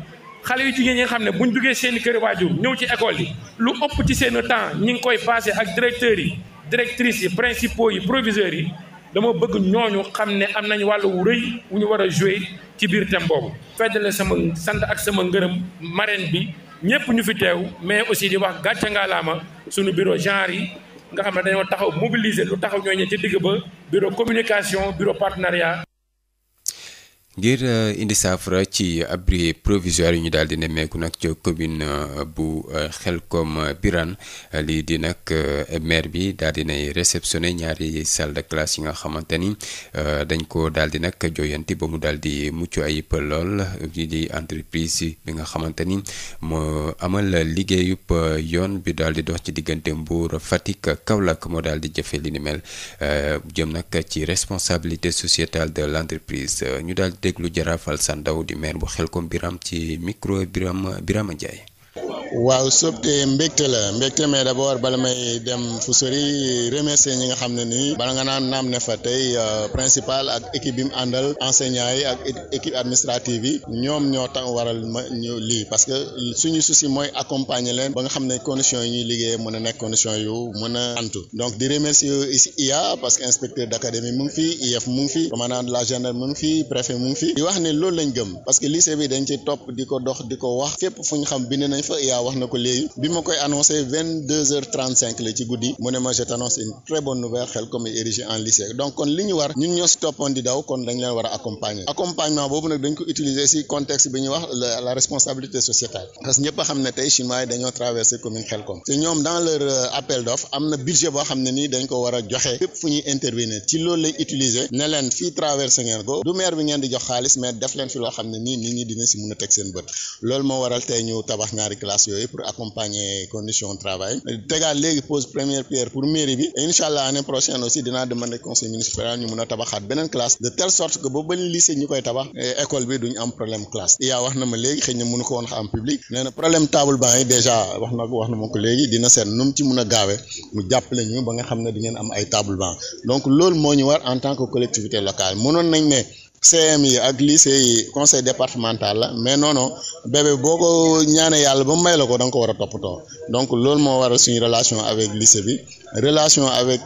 xale yu jigéen ñi nga xam ne buñ duggee seen kër waajur ñëw ci école yi lu ëpp ci seen temps ñi ngi koy passé ak directeurs yi directrices yi principaux yi proviseurs yi dama bëgg ñooñu xam ne am nañ wàllu wu rëy wu ñu war a jouer ci biir thème boobu. feddale sama sant ak sama ngërëm marraine bi ñëpp ñu fi teew mais aussi di wax gàcce ngaalaama suñu bureau genre yi nga xam ne dañoo taxaw mobiliser lu taxaw ñooñu ci digg ba bureau communication bureau partenariat. ngir indi saafara ci abri provisoire yi ñu daal di nemmeeku nag ci commune bu Xelkom Birane lii di nag maire bi daal di nay réceptionné ñaari salle de classe yi nga xamante ni dañ ko daal di nag joyanti ba mu daal di mucc ayib lool lii di entreprise bi nga xamante ni moo amal liggéeyub yoon bi daal di dox ci diggante Mbour Fatick Kaolack moo daal di jëfe li ni mel jëm nag ci responsabilité sociétale de l'entreprise ñu daal déglu Jarafal Sandaw di maire bu Xelkom Birame ci micro Birama Ndiaye. waaw sobte mbégte la mbégte mais d'abord bala may dem fu sori remercier ñi nga xam ne nii bala nga naan naam ne fa tey principal ak équipe bi mu àndal enseignants yi ak équipe administrative yi ñoom ñoo tax waral ma ñu lii parce que suñu souci mooy accompagner leen ba nga xam ne conditions yi ñuy liggéeyee mën a nekk conditions yu mën a antu donc di remercier ici IA parce que inspecteur d'académie mu ngi fi IEF mu ngi fi commandant de la gendarmerie mu ngi fi préfet mu ngi fi di wax ne loolu lañ gëm parce que lycée bi dañ ci topp di ko dox di ko wax fépp fu ñu xam bind nañ fa IA wax na ko léegi bi ma koy annoncé 22h35 la ci guddi mu ne ma je t'annonce une très bonne nouvelle Xelkom est érigé en lycée donc kon li ñu war ñun ñoo si toppoon di daw kon dañ leen war a accompagnement boobu nag dañ ko utiliser si contexte bi ñuy wax la responsabilité sociétale parce que ñëpp a xam ne tey chinois yi dañoo traversé commune Xelkom te ñoom dans leur appel d'offre am na budget boo xam ne nii dañ ko war a joxe fépp fu ñuy intervenir ci loolu lay utiliser ne leen fii traversé ngeen ko du maire bi ngeen di jox xaalis mais def leen fi loo xam ne nii nit ñi dina si mun a teg seen bët loolu moo waral tey ñu tabax ñaari classe yooyu pour accompagner conditions de travail tegaat léegi pose première pierre pour mairie bi et incha allah année prochaine aussi dinaa demander conseil municipal ñu mun a tabaxaat beneen classe de telle sorte que boobu ba lycée ñu koy tabax école bi duñu am problème classe yaa wax na ma léegi xëy na mënu ko woon xam public nee na problème table banc yi déjà wax na ma ko léegi dina seet nu mu ci mun a gaawee mu jàppale ñu ba nga xam ne di ngeen am ay table banc donc loolu moo ñu war en tant que collectivité locale mënoon nañ ne CM yi ak lycée yi conseil départemental la mais non bébé boo ko ñaanee yàlla ba mu may la ko da nga ko war a toppatoo donc loolu moo waral suñu relation avec lycée bi relation avec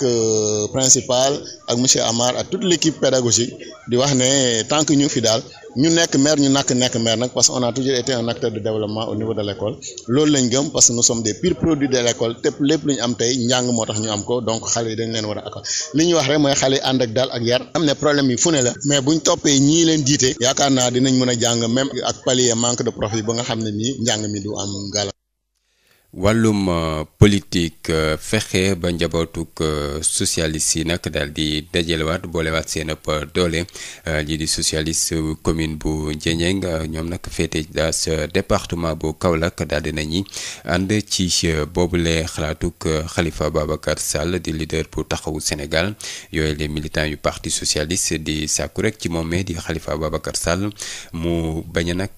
principal ak monsieur Amar ak toute l'équipe pédagogique di wax ne tant que ñu fi daal ñu nekk maire ñu nekk maire nag parce que on a toujours été un acteur de développement au niveau de l'école loolu lañ gëm parce que nous sommes des purs produits de l'école te lépp lu ñu am tey njàng moo tax ñu am ko donc xale yi dañ leen war a accord li ñuy wax rek mooy xale yi ànd ak daal ak yar am ne problème yi fu ne la mais buñ toppee ñii leen jiite yaakaar naa dinañ mën a jàng même ak pallier manque de profit ba nga xam ne nii njàng mi du am gàllankoor. wàllum politique fexe ba njabootuk socialiste yi nag daal di dajalewaat boolewaat seen ëpp doole lii di socialiste commune bu Ndiéniène ñoom nag féete daas département bu Kaolack daal di nañu ànd ci boobule xalaatuk Khalifa Babacar Sall di leader bu taxawu Sénégal yooyu les militants yu parti socialiste di sàkku rek ci moom mi di Khalifa Babacar Sall mu bañ a nag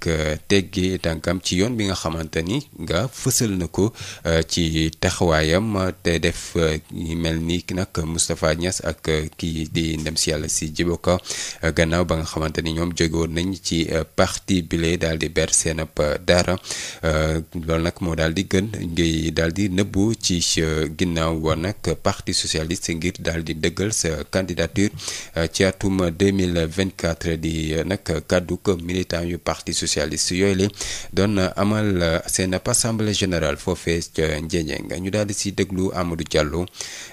teggi tànkam ci yoon bi nga xamante ni nga fësal na ko ko ci taxawaayam te def mel ni nag Moustapha Niasse ak kii di ndem si yàlla si Djibo Ka gannaaw ba nga xamante ni ñoom jóge woon nañ ci parti bile daal di ber seen ab dara loolu nag moo daal di gën ngay daal di nëbbu ci ginnaaw woon nag parti socialiste ngir daal di dëggal sa candidature ci atum 2024 di nag kàddu ko militant yu parti socialiste yooyu la doon amal seen assemblée générale foofee ca Ndiédiène ñu daal di si déglu Amadou Diallo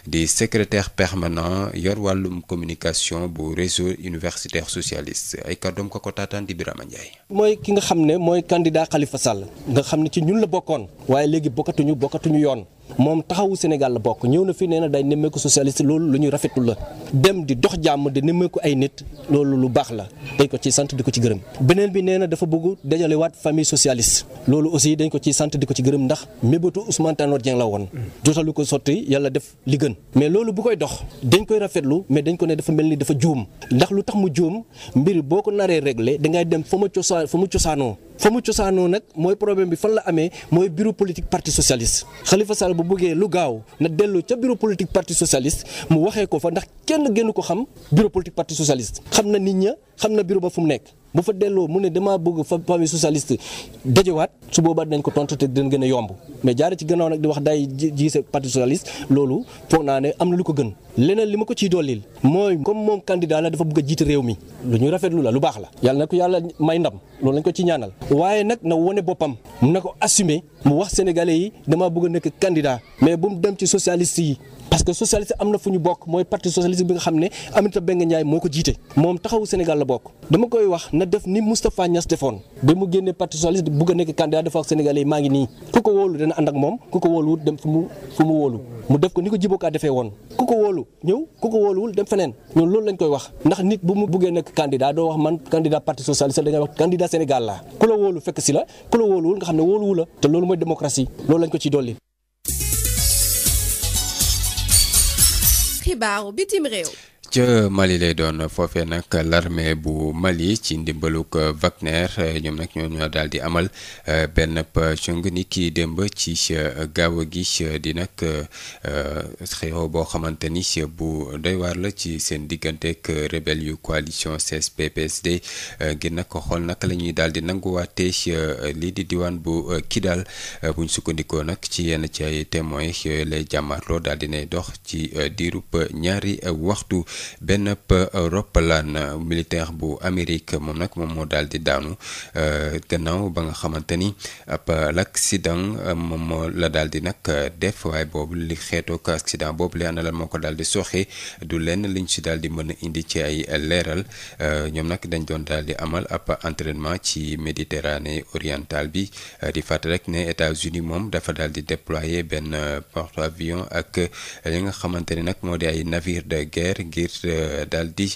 di secrétaire permanent yor wàllum communication bu réseau universitaire socialiste ay kàddoom ko taataan di Birama Ndiaye. mooy ki nga xam ne mooy candidat Khalifa Sall nga xam ne ci ñun la bokkoon waaye léegi bokkatuñu yoon. moom taxawu Sénégal la bokk ñëw na fi nee na day nemmeeku socialiste loolu lu ñuy rafetlu la dem di dox jàmm di nemmeeku ay nit loolu lu baax la dañ ko ciy sant di ko ci gërëm beneen bi nee na dafa bëgg dajalewaat famille socialiste loolu aussi dañ ko ciy sant di ko ci gërëm ndax mébétu Ousmane Tanor Dieng la woon jotalu ko sotti yàlla def li gën mais loolu bu koy dox dañ koy rafetlu mais dañ ko ne dafa mel ni dafa juum ndax lu tax mu juum mbir boo ko naree réglé dangay dem fa mu cosaanoo nag mooy problème bi fan la amee mooy bureau politique parti socialiste Khalifa Sall bu bëggee lu gaaw na dellu ca bureau politique parti socialiste mu waxee ko fa ndax kenn gënu ko xam bureau politique parti socialiste xam na nit ña xam na bureau ba fu mu nekk bu fa delloo mu ne damaa bëgg fa famille socialiste dajewaat su boobaa dinañ ko tontu te dina gën a yomb mais jaare ci gannaaw nag di wax day jiise parti socialiste loolu foog naa ne am na lu ko gën leneen li ma ko ciy dollil mooy comme moom candidat la dafa bëgg a jiite réew mi lu ñu rafetlu la lu baax la yàlla na ko yàlla may ndam loolu lañ ko ci ñaanal waaye nag na wone boppam na ko assumer mu wax sénégalais yi damaa bëgg a nekk candidat mais bu mu dem ci socialiste yi parce que socialiste am na fu ñu bokk mooy parti socialiste bi nga xam ne Aminata Mbengue Ndiaye moo ko jiite moom taxawu Sénégal la bokk dama koy wax na def ni Moustapha Niasse defoon ba mu génnee parti socialiste bëgg a nekk candidat dafa wax sénégalais yi maa ngi nii ku ko wóolu dana ànd ak moom ku ko wóoluwul dem fu mu wóolu mu def ko ni ko Djibo Ka defee woon ku ko wóolu ñëw ku ko wóoluwul dem feneen ñun loolu lañ koy wax ndax nit bu mu bëggee nekk candidat doo wax man candidat parti socialiste da ngay wax candidat Sénégal la ku la wóolu fekk si la ku la wóoluwul nga xam ne wóoluwu la te loolu mooy démocratie loolu lañ ko ciy dolli. xibaaru bitim réew. ca Mali lay doon foofee nag l'armée bu Mali ci ndimbalug Wagner ñoom nag ñoo daal di amal benn cung ni ki démb ci gaaw gi di nag xeexoo boo xamante ni bu doy waar la ci seen digganteeg rebelle yu coalition CSP/PSD ngir nag xool naka la ñuy daal di nanguwaatee lii di diwaan bu Kidal buñ sukkandikoo nag ci yenn ci ay témoins lay jàmmarloo daal di nay dox ci diirub ñaari waxtu. benn roppalaan militaire bu Amérique moom nag moom moo daal di daanu gannaaw ba nga xamante ni ab l'accident moom moo la daal di nag def waaye boobu li xeetoog accident boobu li ana lan moo ko daal di soxe du lenn liñ si daal di mën a indi ci ay leeral ñoom nag dañ doon daal di amal ab entraînement ci Méditerranée orientale bi di fàttali rek ne États-Unis moom dafa daal di déployer benn porte-avions ak li nga xamante ni nag moo di ay navire de guerre ngir daal di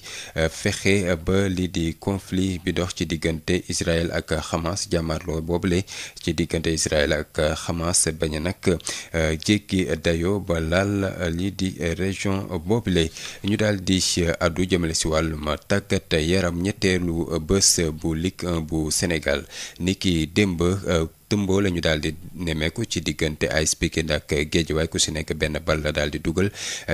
fexe ba lii di conflit bi dox ci diggante Israël ak Hamas jàmmarloo boobule ci diggante Israël ak Hamas bañ a nag jéggi dayo ba laal lii di région boobule ñu daal di addu jëmale si wàllum tàggat yaram ñetteelu bés bu Ligue 1 bu Sénégal niki démb tëmboo la ñu daal di nemeeku ci diggante AS Pikine ak Guédiawaye ku si nekk benn bal la daal di dugal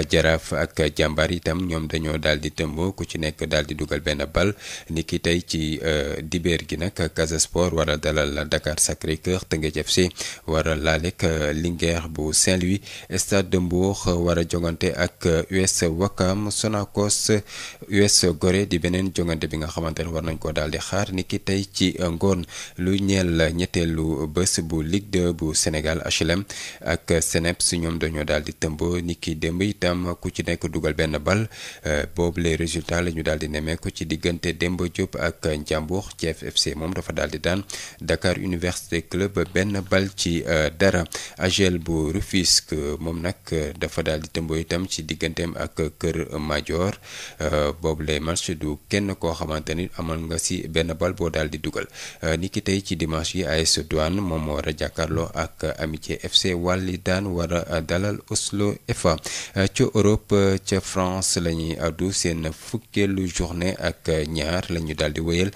Jaraaf ak Jàmbaar itam ñoom dañoo daal di tëmboo ku ci nekk daal di dugal benn bal ni ki tey ci dibeer gi nag Casa Sport war a dalal Dakar Sacré-Cœur, Teungueth FC war a laalek Linguère bu Saint-Louis, Stade de Mbour war a jongante ak US Ouakam, Sonacos US Gorée di beneen jongante bi nga xamante ne war nañ ko daal di xaar ni ki tey ci ngoon lu ñeel ñetteelu bés bu Ligue 2 bu Sénégal. HLM ak Seneps ñoom dañoo daal di tëmb ni ki démb itam ku ci nekk dugal benn bal boobu les résultats la ñu daal di nemmeeku ci diggante Demba Diop ak Ndiambour. Thiès FC moom dafa daal di daan Dakar Université Club benn bal ci dara. AGEL bu Rufisque moom nag dafa daal di tëmb itam ci digganteem ak Kër Madior boobu les match du kenn koo xamante ni amal nga si benn bal boo daal di dugal ni ki tey ci dimanche yi AS Douane moom moo war a jàkkaarloo ak Amitié FC Walidane war a dalal Oslo FA. ca Europe ca France la ñuy addu seen fukkeelu journée ak ñaar la ñu daal di wéyal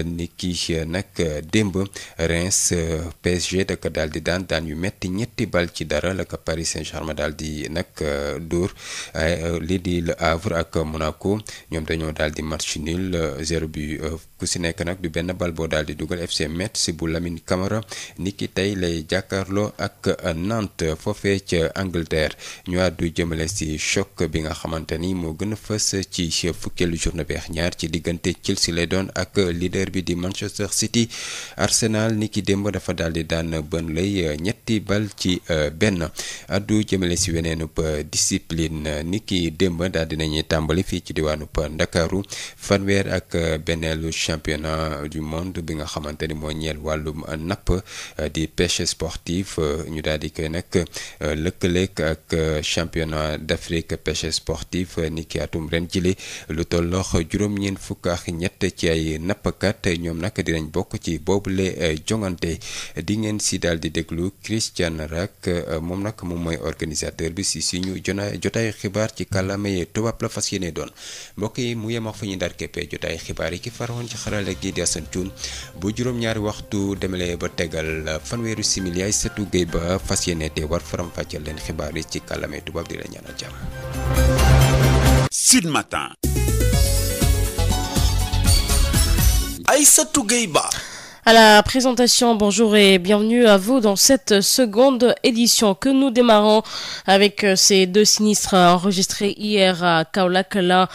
ni ki nag démb Reims PSG da ko daal di daan yu metti ñetti bal ci dara la ko Paris Saint-Germain daal di nag dóor lii di Le Havre ak Monaco ñoom dañoo daal di match nul 0 ku si nekk nag du benn bal boo daal di dugal FC Metz bu Lamine Camara ni ki tey lay jàkkaarloo ak Nantes foofee ca Angleterre ñu àddu jëmale si choc bi nga xamante ni moo gën a fës ci fukkeelu journée beex ñaar ci diggante Chelsea lay doon ak leader bi di Manchester City. Arsenal ni ki démb dafa daal di daan Burnley ñetti bal ci benn. àddu jëmale si weneenub discipline ni ki démb daal di nañuy tàmbali fii ci diwaanub Ndakaaru fanweer ak benneelu championnat du monde bi nga xamante ni moo ñeel wàllum napp di pêche sportive ñu daal di koy nag lëkkaleek ak championnat d'Afrique pêche sportive ni ki atum ren jile lu tolloox juróom-ñeent fukk ak ñett ci ay nappkat ñoom nag dinañ bokk ci boobule jongante di ngeen si daal di déglu Christian Rak moom nag moom mooy organisateur bi si suñu jotaay xibaar ci kàllaame tubaab la fas yéene doon mbokk yi mu yem ak fa ñu dar keppee jotaay xibaar yi ki faroon ci xarale gi di Assane Thioune bu juróom-ñaari waxtu demalee ba tegal fanweeri simili ay setu géey ba fas yéene te war faram fàcceel leen xibaar yi ci kàllaame tubaab di la ñaanal jàmm. Sud Matin. Aïssatou Gueye Ba. À la présentation, bonjour et bienvenue à vous dans cette seconde édition que nous démarrons avec ces deux sinistres enregistrés hier à Kaolack. L'un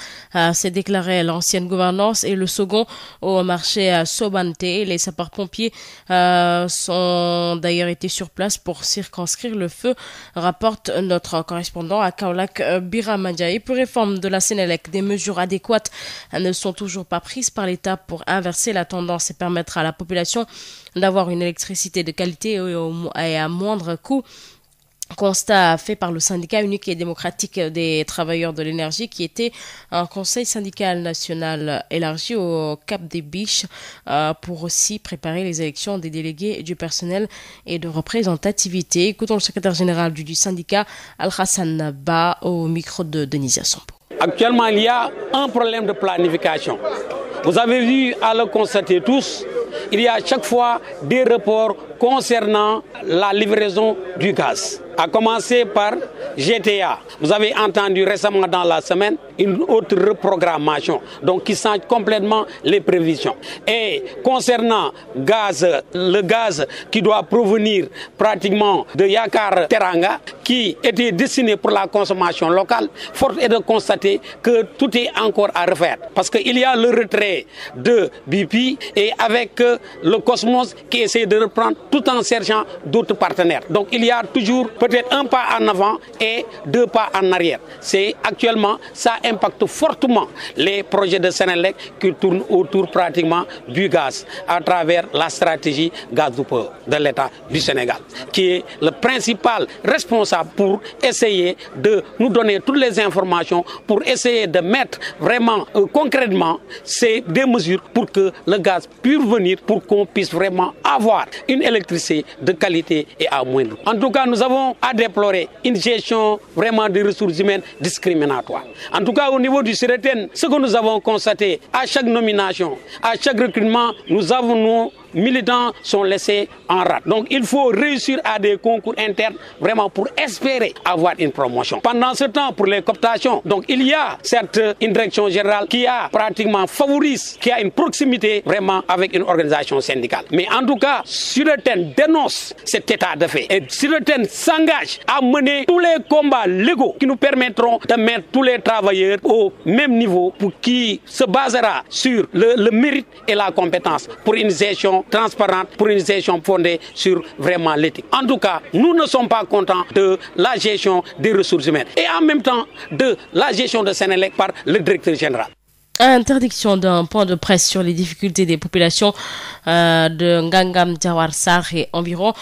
s'est déclaré à l'ancienne gouvernance et le second au marché à Sobante. Les sapeurs-pompiers sont d'ailleurs été sur place pour circonscrire le feu, rapporte notre correspondant à Kaolack, Birama Ndiaye. Pour réforme de la Sénélec, des mesures adéquates ne sont toujours pas prises par l'État pour inverser la tendance et permettre à la population d'avoir une électricité de qualité et à moindre coût. Constat fait par le syndicat unique et démocratique des travailleurs de l'énergie qui était un conseil syndical national élargi au Cap des Biches pour aussi préparer les élections des délégués du personnel et de représentativité. Écoutons le secrétaire général du syndicat, Al-Hassan Ba, au micro de Denisia Sampo. Actuellement, il y a un problème de planification. Vous avez vu, à le constater tous, il y a à chaque fois des reports concernant la livraison du gaz. À commencer par GTA. Vous avez entendu récemment dans la semaine une autre reprogrammation, donc qui change complètement les prévisions. Et concernant le gaz qui doit provenir pratiquement de Yakar Teranga, qui était destiné pour la consommation locale, force est de constater que tout est encore à refaire. Parce qu'il y a le retrait de BP et avec le Cosmos qui essaie de reprendre tout en cherchant d'autres partenaires. Donc il y a toujours peut-être un pas en avant et deux pas en arrière. C'est actuellement, ça impacte fortement les projets de Sénélec qui tournent autour pratiquement du gaz à travers la stratégie gaz-du-port de l'État du Sénégal, qui est le principal responsable pour essayer de nous donner toutes les informations, pour essayer de mettre vraiment concrètement des mesures pour que le gaz puisse venir, pour qu'on puisse vraiment avoir une électricité de qualité et à moindre coût. En tout cas, nous avons à déplorer une gestion vraiment des ressources humaines discriminatoire. En tout cas, au niveau du CERETEN, ce que nous avons constaté à chaque nomination, à chaque recrutement, nos militants sont laissés en rade. Donc il faut réussir à des concours internes vraiment pour espérer avoir une promotion. Pendant ce temps, pour les cooptations, donc il y a cette une direction générale qui a pratiquement favorise, qui a une proximité vraiment avec une organisation syndicale. Mais en tout cas, CERETEN dénonce cet état de fait et CERETEN s'engage à mener tous les combats légaux qui nous permettront de mettre tous les travailleurs au même niveau, pour qui se basera sur le mérite et la compétence pour une gestion transparente, pour une gestion fondée sur vraiment l'éthique. En tout cas, nous ne sommes pas contents de la gestion des ressources humaines et en même temps de la gestion de Sénélec par le directeur général. Interdiction d'un point de presse sur les difficultés des populations de Ngangam, Jawar Sarr et environ,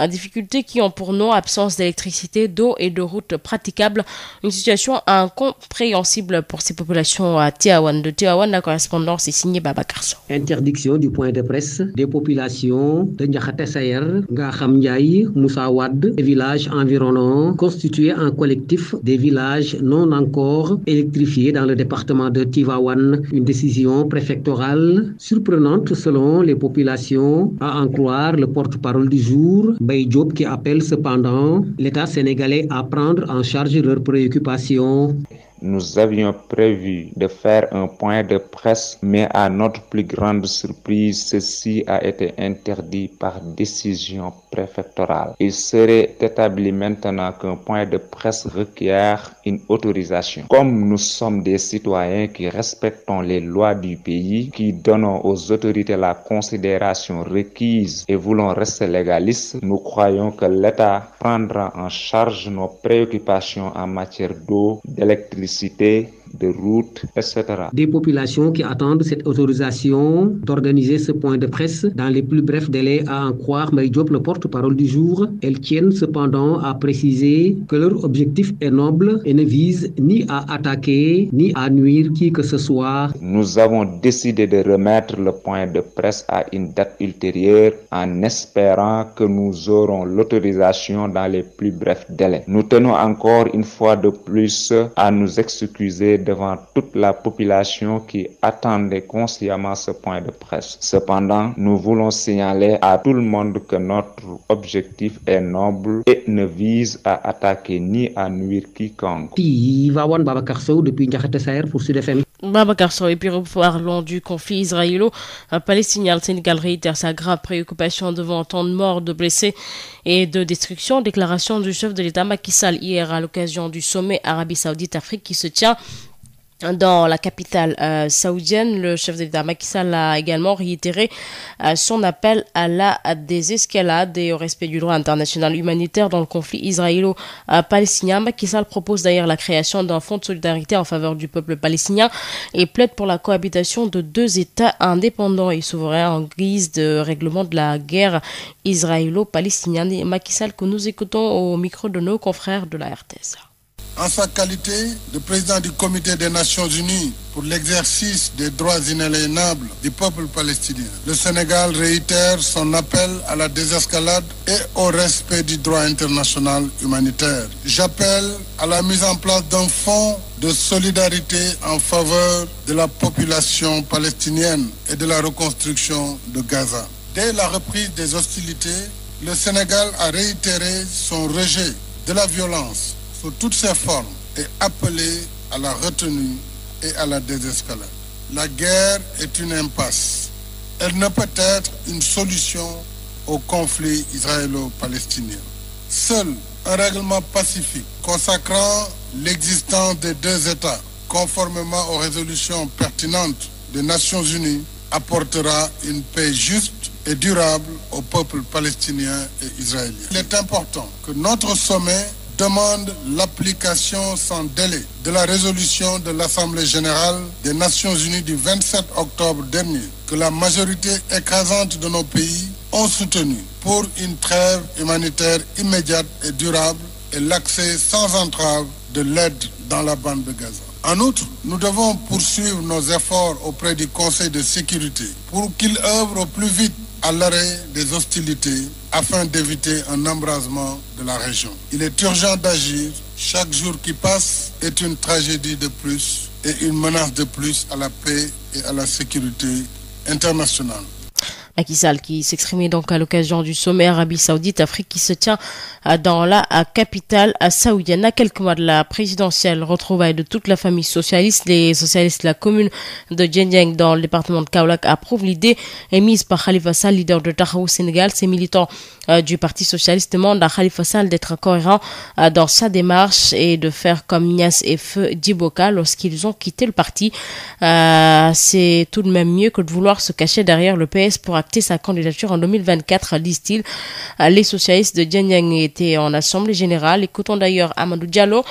difficultés qui ont pour nom absence d'électricité, d'eau et de routes praticables, une situation incompréhensible pour ces populations à Tivaouane. De Tivaouane, la correspondance est signée Babacar Sow. Interdiction du point de presse des populations de Ndiakhate Sayer, Ngaham Ndiaye, Moussa Wade et villages environnants constitués en collectif des villages non encore électrifiés dans le département de Tivaouane. Une décision préfectorale surprenante selon les populations, à en croire le porte-parole du jour, Mbaye Diop, qui appelle cependant l'État sénégalais à prendre en charge leurs préoccupations. Nous avions prévu de faire un point de presse, mais à notre plus grande surprise, ceci a été interdit par décision préfectorale. Il serait établi maintenant qu'un point de presse requiert une autorisation. Comme nous sommes des citoyens qui respectons les lois du pays, qui donnons aux autorités la considération requise et voulons rester légalistes, nous croyons que l'État prendra en charge nos préoccupations en matière d'eau, d'électricité, de routes, etc. Des populations qui attendent cette autorisation d'organiser ce point de presse dans les plus brefs délais, à en croire Mbaye Diop, le porte-parole du jour. Elles tiennent cependant à préciser que leur objectif est noble et ne vise ni à attaquer ni à nuire qui que ce soit. Nous avons décidé de remettre le point de presse à une date ultérieure en espérant que nous aurons l'autorisation dans les plus brefs délais. Nous tenons encore une fois de plus à nous excuser devant toute la population qui attendait consciemment ce point de presse. Cependant, nous voulons signaler à tout le monde que notre objectif est noble et ne vise à attaquer ni à nuire quiconque. Babacar Sow depuis Ndiakhate Sayer pour Sud FM. Babacar Sow, et puis parlons du conflit israélo-palestinien. Le Sénégal réitère sa grave préoccupation devant tant de morts, de blessés et de destruction. Déclaration du chef de l'État Macky Sall hier à l'occasion du sommet Arabie Saoudite-Afrique qui se tient dans la capitale saoudienne. Le chef de l'État Macky Sall a également réitéré son appel à la désescalade et au respect du droit international humanitaire dans le conflit israélo-palestinien. Macky Sall propose d'ailleurs la création d'un fonds de solidarité en faveur du peuple palestinien et plaide pour la cohabitation de deux États indépendants et souverains en guise de règlement de la guerre israélo-palestinienne. Macky Sall que nous écoutons au micro de nos confrères de la RTS. En sa qualité de président du Comité des Nations Unies pour l'exercice des droits inaliénables du peuple palestinien, le Sénégal réitère son appel à la désescalade et au respect du droit international humanitaire. J'appelle à la mise en place d'un fonds de solidarité en faveur de la population palestinienne et de la reconstruction de Gaza. Dès la reprise des hostilités, le Sénégal a réitéré son rejet de la violence sous toutes ses formes et appelé à la retenue et à la désescalade. La guerre est une impasse. Elle ne peut être une solution au conflit israélo-palestinien. Seul un règlement pacifique consacrant l'existence des deux États, conformément aux résolutions pertinentes des Nations Unies, apportera une paix juste et durable au peuple palestinien et israélien. Il est important que notre sommet demande l'application sans délai de la résolution de l'Assemblée générale des Nations unies du 27 octobre dernier, que la majorité écrasante de nos pays ont soutenu pour une trêve humanitaire immédiate et durable et l'accès sans entrave de l'aide dans la bande de Gaza. En outre, nous devons poursuivre nos efforts auprès du Conseil de sécurité pour qu'il œuvre au plus vite à l'arrêt des hostilités afin d'éviter un embrasement de la région. Il est urgent d'agir. Chaque jour qui passe est une tragédie de plus et une menace de plus à la paix et à la sécurité internationale. Macky Sall qui s'exprimait donc à l'occasion du sommet Arabie Saoudite-Afrique qui se tient dans la capitale saoudienne. À quelques mois de la présidentielle, retrouvailles de toute la famille socialiste. Les socialistes de la commune de Djendjeng dans le département de Kaolack approuvent l'idée émise par Khalifa Sall, leader de Taxawu Sénégal. Ces militants du Parti socialiste demandent à Khalifa Sall d'être cohérent dans sa démarche et de faire comme Niass et Feu Djiboka lorsqu'ils ont quitté le parti. C'est tout de même mieux que de vouloir se cacher derrière le PS pour acté sa candidature en 2024, disent-ils. Les socialistes de Dianyang étaient en assemblée générale. Écoutons d'ailleurs Amadou Diallo,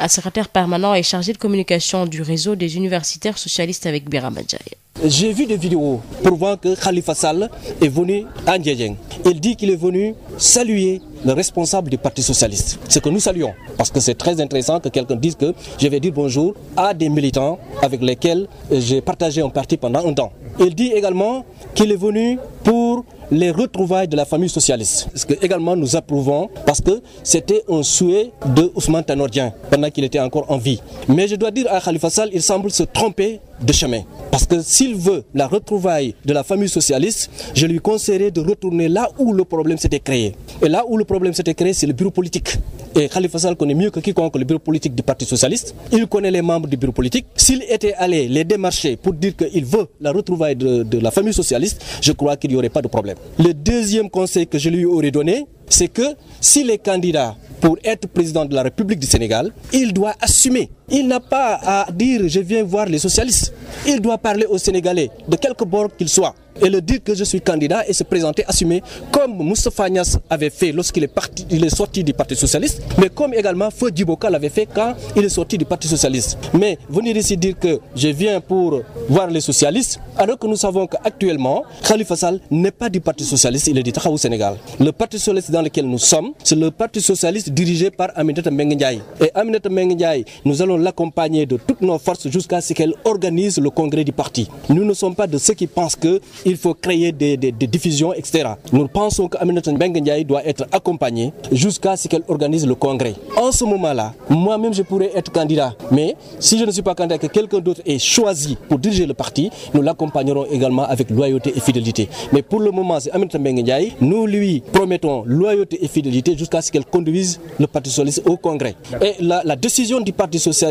secrétaire permanent et chargé de communication du réseau des universitaires socialistes avec Birama Ndiaye. J'ai vu des vidéos prouvant que Khalifa Sall est venu à Ndiédiène. Il dit qu'il est venu saluer le responsable du Parti Socialiste. Ce que nous saluons, parce que c'est très intéressant que quelqu'un dise que je vais dire bonjour à des militants avec lesquels j'ai partagé un parti pendant un temps. Il dit également qu'il est venu pour les retrouvailles de la famille socialiste. Ce que également nous approuvons parce que c'était un souhait de Ousmane Tanor Dieng pendant qu'il était encore en vie. Mais je dois dire à Khalifa Sall, il semble se tromper de chemin. Parce que s'il veut la retrouvaille de la famille socialiste, je lui conseillerais de retourner là où le problème s'était créé. Et là où le problème s'était créé, c'est le bureau politique. Et Khalifa Sall connaît mieux que quiconque le bureau politique du Parti Socialiste. Il connaît les membres du bureau politique. S'il était allé les démarcher pour dire qu'il veut la retrouvaille de la famille socialiste, je crois qu'il n'y aurait pas de problème. Le deuxième conseil que je lui aurais donné, c'est que s'il est candidat pour être président de la République du Sénégal, il doit assumer. Il n'a pas à dire « je viens voir les socialistes ». Il doit parler aux Sénégalais, de quelque bord qu'il soit, et le dire que je suis candidat et se présenter assumé, comme Moustapha Niasse avait fait lorsqu'il est sorti du Parti Socialiste, mais comme également Feu Djiboka l'avait fait quand il est sorti du Parti Socialiste. Mais venir ici dire que je viens pour voir les socialistes, alors que nous savons qu'actuellement, Khalifa Sall n'est pas du Parti Socialiste, il est du Taxawu Sénégal. Le Parti Socialiste dans lequel nous sommes, c'est le Parti Socialiste dirigé par Aminata Mbengue Ndiaye. Et Aminata Mbengue Ndiaye, nous allons l'accompagner de toutes nos forces jusqu'à ce qu'elle organise le congrès du parti. Nous ne sommes pas de ceux qui pensent qu'il faut créer des divisions, etc. Nous pensons qu'Aminata Mbengue Ndiaye doit être accompagnée jusqu'à ce qu'elle organise le congrès. En ce moment-là, moi-même je pourrais être candidat. Mais si je ne suis pas candidat, que quelqu'un d'autre est choisi pour diriger le parti, nous l'accompagnerons également avec loyauté et fidélité. Mais pour le moment, c'est Aminata Mbengue Ndiaye. Nous lui promettons loyauté et fidélité jusqu'à ce qu'elle conduise le Parti Socialiste au congrès. Et la décision du Parti Socialiste,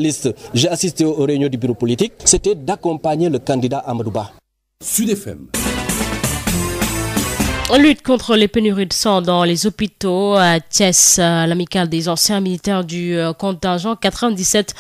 j'ai assisté aux réunions du bureau politique, c'était d'accompagner le candidat Amadou Ba. Sud FM. Lutte contre les pénuries de sang dans les hôpitaux. À Thiès, l'amicale des anciens militaires du contingent 97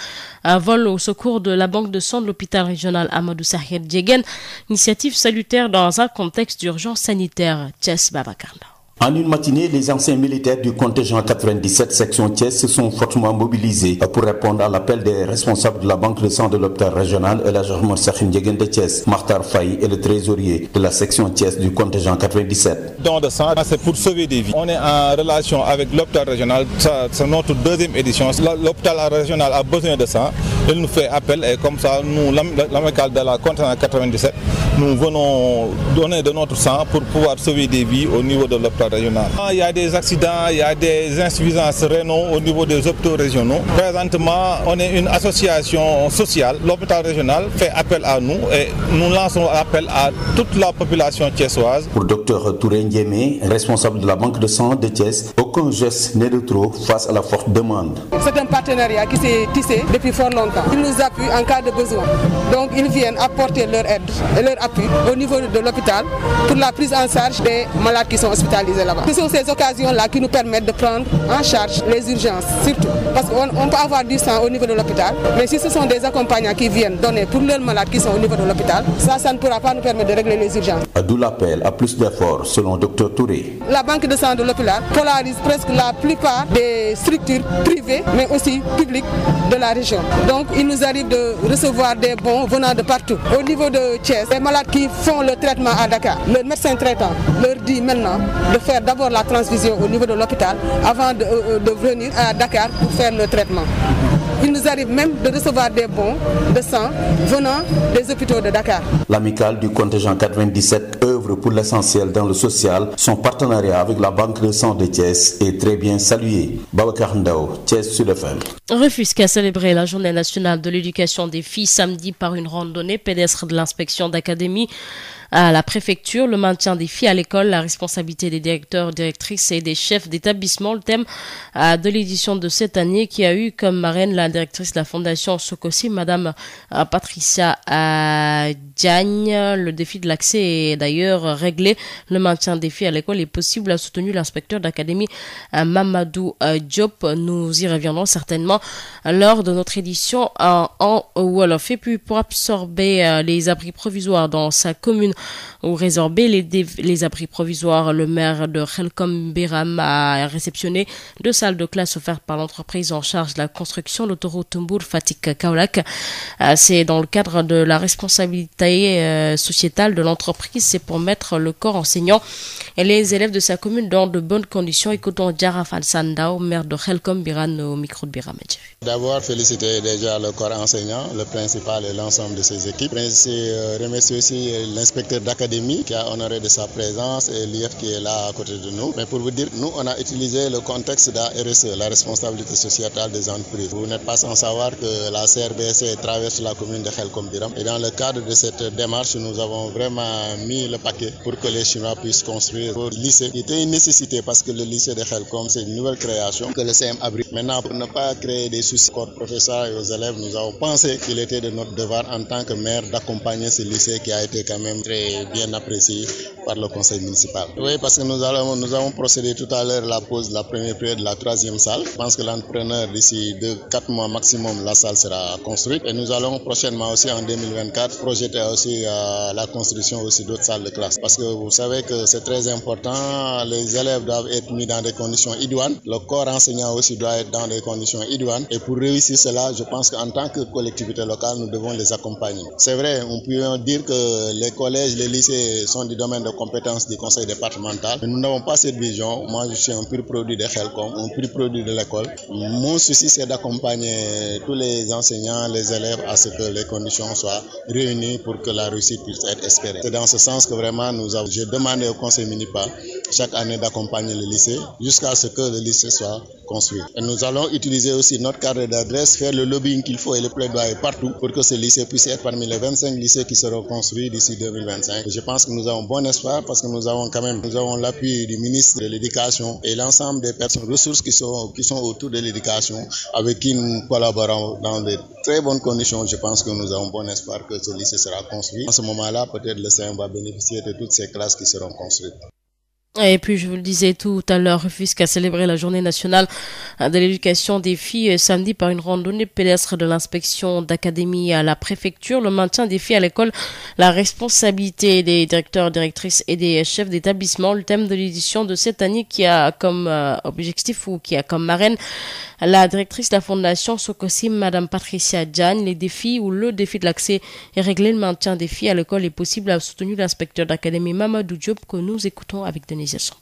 vole au secours de la banque de sang de l'hôpital régional Amadou Sakhir Ndiéguène. Initiative salutaire dans un contexte d'urgence sanitaire. Thiès Babakarna. En une matinée, les anciens militaires du contingent 97 section Thiès se sont fortement mobilisés pour répondre à l'appel des responsables de la banque de sang de l'hôpital régional et la Ahmed Sakhir Ndiéguène de Thiès. Makhtar Faye est le trésorier de la section Thiès du contingent 97. Don de sang, c'est pour sauver des vies. On est en relation avec l'hôpital régional, c'est notre deuxième édition. L'hôpital régional a besoin de sang, il nous fait appel et comme ça, nous, l'amicale de la contingent 97, nous venons donner de notre sang pour pouvoir sauver des vies au niveau de l'hôpital régional. Il y a des accidents, il y a des insuffisances rénaux au niveau des hôpitaux régionaux. Présentement, on est une association sociale. L'hôpital régional fait appel à nous et nous lançons appel à toute la population thiessoise. Pour Dr Touré Ndiémé, responsable de la banque de sang de Thiès, aucun geste n'est de trop face à la forte demande. C'est un partenariat qui s'est tissé depuis fort longtemps. Ils nous appuient en cas de besoin. Donc ils viennent apporter leur aide et leur appui au niveau de l'hôpital pour la prise en charge des malades qui sont hospitalisés là-bas. Ce sont ces occasions-là qui nous permettent de prendre en charge les urgences, surtout. Parce qu'on peut avoir du sang au niveau de l'hôpital, mais si ce sont des accompagnants qui viennent donner pour leurs malades qui sont au niveau de l'hôpital, ça ne pourra pas nous permettre de régler les urgences. D'où l'appel à plus d'efforts, selon Dr Touré. La banque de sang de l'hôpital polarise presque la plupart des structures privées, mais aussi publiques de la région. Donc il nous arrive de recevoir des bons venant de partout. Au niveau de Thiès, les malades qui font le traitement à Dakar, le médecin traitant leur dit maintenant de faire d'abord la transfusion au niveau de l'hôpital avant de venir à Dakar pour faire le traitement. Il nous arrive même de recevoir des bons de sang venant des hôpitaux de Dakar. L'amicale du contingent 97 œuvre pour l'essentiel dans le social. Son partenariat avec la banque de sang de Thiès est très bien salué. Babacar Ndao, Thiès Sud FM. Rufisque a célébré la journée nationale de l'éducation des filles samedi par une randonnée pédestre de l'inspection d'académie à la préfecture, le maintien des filles à l'école, la responsabilité des directeurs, directrices et des chefs d'établissement, le thème de l'édition de cette année qui a eu comme marraine la directrice de la fondation Sokosi, Madame Patricia Diagne. Le défi de l'accès est d'ailleurs secteur réglé. Le maintien des filles à l'école est possible, a soutenu l'inspecteur d'académie Mamadou Diop. Nous y reviendrons certainement lors de notre édition en Wolof. Et puis pour absorber les abris provisoires dans sa commune ou résorber les abris provisoires, le maire de Khelcom Biram a réceptionné 2 salles de classe offertes par l'entreprise en charge de la construction de l'autoroute Mbour-Fatick-Kaolack. C'est dans le cadre de la responsabilité sociétale de l'entreprise. C'est pour mettre le corps enseignant et les élèves de sa commune dans de bonnes conditions. Écoutons Jaraf Al-Sandao, maire de Khelcom Biram, au micro de Biram. D'abord, féliciter déjà le corps enseignant, le principal et l'ensemble de ses équipes. Remercier aussi l'inspecteur d'académie qui a honoré de sa présence et l'IF qui est là à côté de nous. Mais pour vous dire, nous, on a utilisé le contexte de la RSE, la responsabilité sociétale des entreprises. Vous n'êtes pas sans savoir que la CRBC traverse la commune de Khelcom Biram. Et dans le cadre de cette démarche, nous avons vraiment mis le paquet pour que les Chinois puissent construire le lycée. C'était une nécessité parce que le lycée de Khelcom, c'est une nouvelle création que le CM abrite. Maintenant, pour ne pas créer des soucis aux professeurs et aux élèves, nous avons pensé qu'il était de notre devoir en tant que maire d'accompagner ce lycée qui a été quand même très bien apprécié par le conseil municipal. Oui, parce que nous avons procédé tout à l'heure à la pose de la première période de la 3e salle. Je pense que l'entrepreneur, d'ici 4 mois maximum, la salle sera construite. Et nous allons prochainement aussi en 2024 projeter aussi la construction aussi d'autres salles de classe. Parce que vous savez que c'est très important, les élèves doivent être mis dans des conditions idoines. Le corps enseignant aussi doit être dans des conditions idoines. Et pour réussir cela, je pense qu'en tant que collectivité locale, nous devons les accompagner. C'est vrai, on peut dire que les collèges, les lycées sont du domaine de compétences du conseil départemental. Mais nous n'avons pas cette vision. Moi, je suis un pur produit de Khelcom, un pur produit de l'école. Mon souci, c'est d'accompagner tous les enseignants, les élèves à ce que les conditions soient réunies pour que la réussite puisse être espérée. C'est dans ce sens que vraiment j'ai demandé au conseil municipal chaque année d'accompagner le lycée jusqu'à ce que le lycée soit construit. Et nous allons utiliser aussi notre carte d'adresse, faire le lobbying qu'il faut et le plaidoyer partout pour que ce lycée puisse être parmi les 25 lycées qui seront construits d'ici 2025. Et je pense que nous avons bon espoir parce que nous avons l'appui du ministre de l'Éducation et l'ensemble des personnes ressources qui sont autour de l'éducation avec qui nous collaborons dans de très bonnes conditions. Je pense que nous avons bon espoir que ce lycée sera construit. À ce moment-là, peut-être le CM va bénéficier de toutes ces classes qui seront construites. Et puis, je vous le disais tout à l'heure, Rufisque a célébré la journée nationale de l'éducation des filles samedi par une randonnée pédestre de l'inspection d'académie à la préfecture, le maintien des filles à l'école, la responsabilité des directeurs, directrices et des chefs d'établissement. Le thème de l'édition de cette année qui a comme objectif ou qui a comme marraine la directrice de la fondation Sokosim, Madame Patricia Diagne. Les défis ou le défi de l'accès est réglé. Le maintien des filles à l'école est possible, a soutenu l'inspecteur d'académie Mamadou Diop que nous écoutons avec Denise Sambo.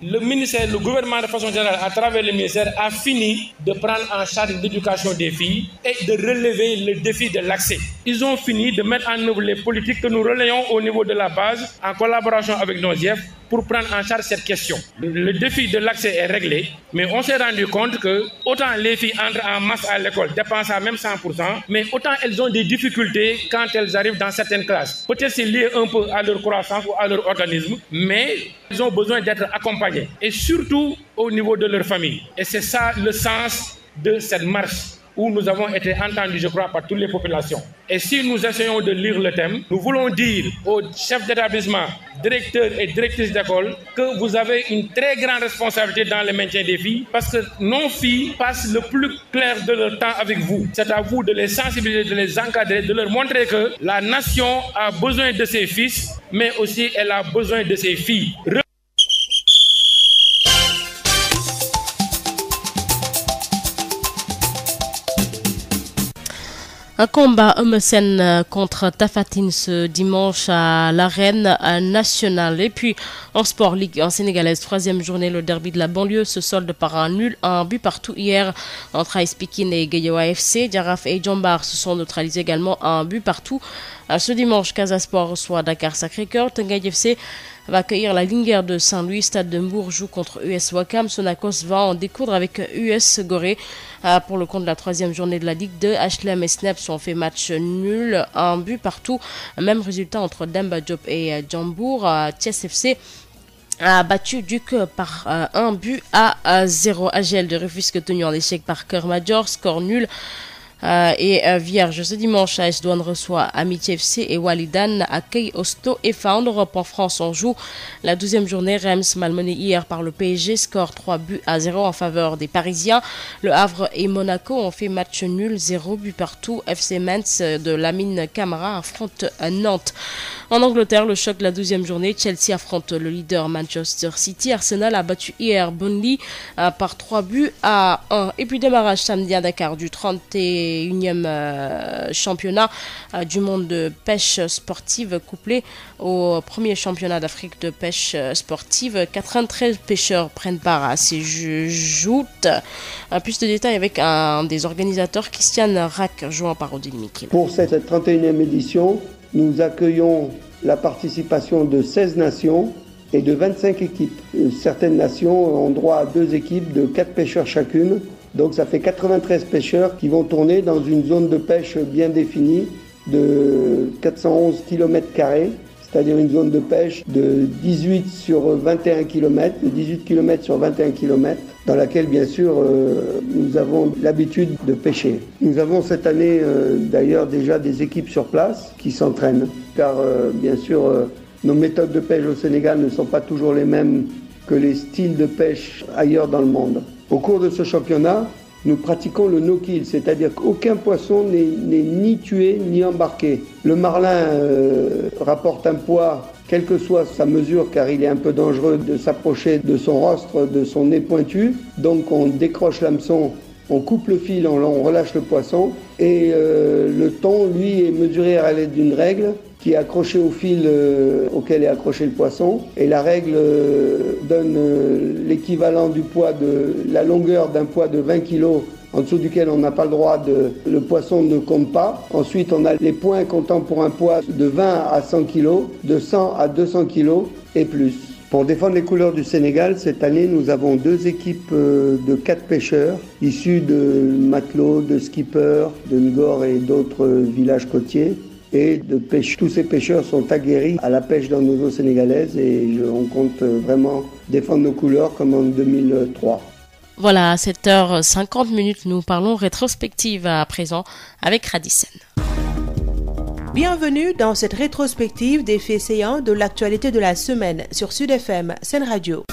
Le gouvernement de façon générale, à travers le ministère, a fini de prendre en charge l'éducation des filles et de relever le défi de l'accès. Ils ont fini de mettre en œuvre les politiques que nous relayons au niveau de la base, en collaboration avec nos IEF, pour prendre en charge cette question. Le défi de l'accès est réglé, mais on s'est rendu compte que autant les filles entrent en masse à l'école, dépensant même 100%, mais autant elles ont des difficultés quand elles arrivent dans certaines classes. Peut-être c'est lié un peu à leur croissance ou à leur organisme, mais elles ont besoin d'être accompagnées, et surtout au niveau de leur famille. Et c'est ça le sens de cette marche, où nous avons été entendus, je crois, par toutes les populations. Et si nous essayons de lire le thème, nous voulons dire aux chefs d'établissement, directeurs et directrices d'école que vous avez une très grande responsabilité dans le maintien des filles, parce que nos filles passent le plus clair de leur temps avec vous. C'est à vous de les sensibiliser, de les encadrer, de leur montrer que la nation a besoin de ses fils, mais aussi elle a besoin de ses filles. Un combat Eumeu contre Tafatine ce dimanche à l'arène nationale. Et puis en sport, Ligue 1 sénégalaise, 3e journée, le derby de la banlieue se solde par un nul, un but partout hier entre AS Pikine et Guédiawaye FC. Jaraaf et Djambar se sont neutralisés également, un but partout. Ce dimanche, Casa Sport reçoit Dakar Sacré-Cœur. Teungueth FC va accueillir la Linguère de Saint-Louis. Stade de Mbour joue contre US Ouakam. Sonacos va en découdre avec US Gorée. Pour le compte de la 3e journée de la Ligue 2, HLM et Snaps ont fait match nul, un but partout. Même résultat entre Demba Diop et Djambour. Thiès FC a battu Duc par 1 but à 0. AGL de Rufisque tenu en échec par Keur Major, score nul et vierge. Ce dimanche, AS Douanes reçoit Amitié FC et Walidan accueille Osto et FA. En Europe, en France, on joue la 12e journée. Reims malmené hier par le PSG, score 3-0 en faveur des Parisiens. Le Havre et Monaco ont fait match nul, 0 but partout. FC Metz de Lamine Camara affronte Nantes. En Angleterre, le choc de la 12e journée, Chelsea affronte le leader Manchester City. Arsenal a battu hier Burnley par 3-1. Et puis démarrage samedi à Dakar du 31e championnat du monde de pêche sportive couplé au premier championnat d'Afrique de pêche sportive. 93 pêcheurs prennent part à ces joutes. Plus de détails avec un des organisateurs, Christian Rack, jouant par Odile Mikil. Pour cette 31e édition, nous accueillons la participation de 16 nations et de 25 équipes. Certaines nations ont droit à 2 équipes de 4 pêcheurs chacune. Donc ça fait 93 pêcheurs qui vont tourner dans une zone de pêche bien définie de 411 km², c'est-à-dire une zone de pêche de 18 sur 21 km, de 18 km sur 21 km, dans laquelle bien sûr nous avons l'habitude de pêcher. Nous avons cette année d'ailleurs déjà des équipes sur place qui s'entraînent, car bien sûr nos méthodes de pêche au Sénégal ne sont pas toujours les mêmes que les styles de pêche ailleurs dans le monde. Au cours de ce championnat, nous pratiquons le no-kill, c'est-à-dire qu'aucun poisson n'est ni tué ni embarqué. Le marlin rapporte un poids, quelle que soit sa mesure, car il est un peu dangereux de s'approcher de son rostre, de son nez pointu. Donc on décroche l'hameçon, on coupe le fil, on relâche le poisson. Et le thon, lui, est mesuré à l'aide d'une règle qui est accrochée au fil auquel est accroché le poisson. Et la règle donne l'équivalent du poids de la longueur d'un poids de 20 kg, en dessous duquel on n'a pas le droit le poisson ne compte pas. Ensuite, on a les points comptant pour un poids de 20 à 100 kg, de 100 à 200 kg et plus. Pour défendre les couleurs du Sénégal, cette année, nous avons 2 équipes de 4 pêcheurs issus de matelots, de skippers, de Ngor et d'autres villages côtiers. Et de pêche. Tous ces pêcheurs sont aguerris à la pêche dans nos eaux sénégalaises et on compte vraiment défendre nos couleurs comme en 2003. Voilà, à 7h50, nous parlons rétrospective à présent avec Radicen. Bienvenue dans cette rétrospective des faits saillants de l'actualité de la semaine sur Sud FM, Sen Radio.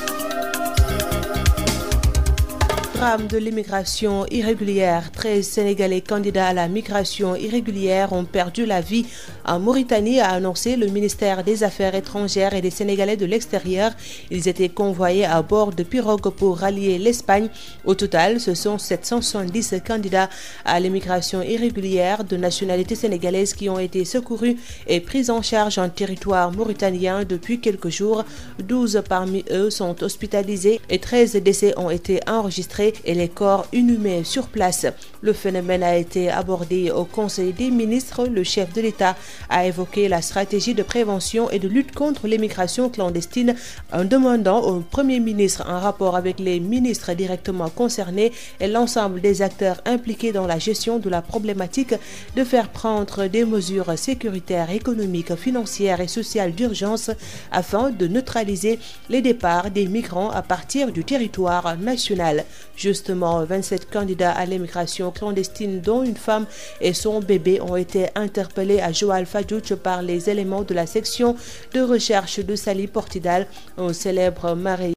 Drame de l'immigration irrégulière. 13 Sénégalais candidats à la migration irrégulière ont perdu la vie en Mauritanie, a annoncé le ministère des Affaires étrangères et des Sénégalais de l'extérieur. Ils étaient convoyés à bord de pirogues pour rallier l'Espagne. Au total, ce sont 770 candidats à l'immigration irrégulière de nationalité sénégalaise qui ont été secourus et pris en charge en territoire mauritanien depuis quelques jours. 12 parmi eux sont hospitalisés et 13 décès ont été enregistrés et les corps inhumés sur place. Le phénomène a été abordé au Conseil des ministres. Le chef de l'État a évoqué la stratégie de prévention et de lutte contre l'immigration clandestine en demandant au Premier ministre, en rapport avec les ministres directement concernés et l'ensemble des acteurs impliqués dans la gestion de la problématique, de faire prendre des mesures sécuritaires, économiques, financières et sociales d'urgence afin de neutraliser les départs des migrants à partir du territoire national. Justement, 27 candidats à l'immigration clandestine, dont une femme et son bébé, ont été interpellés à Joal Fadiouth par les éléments de la section de recherche de Saly Portudal, un célèbre marais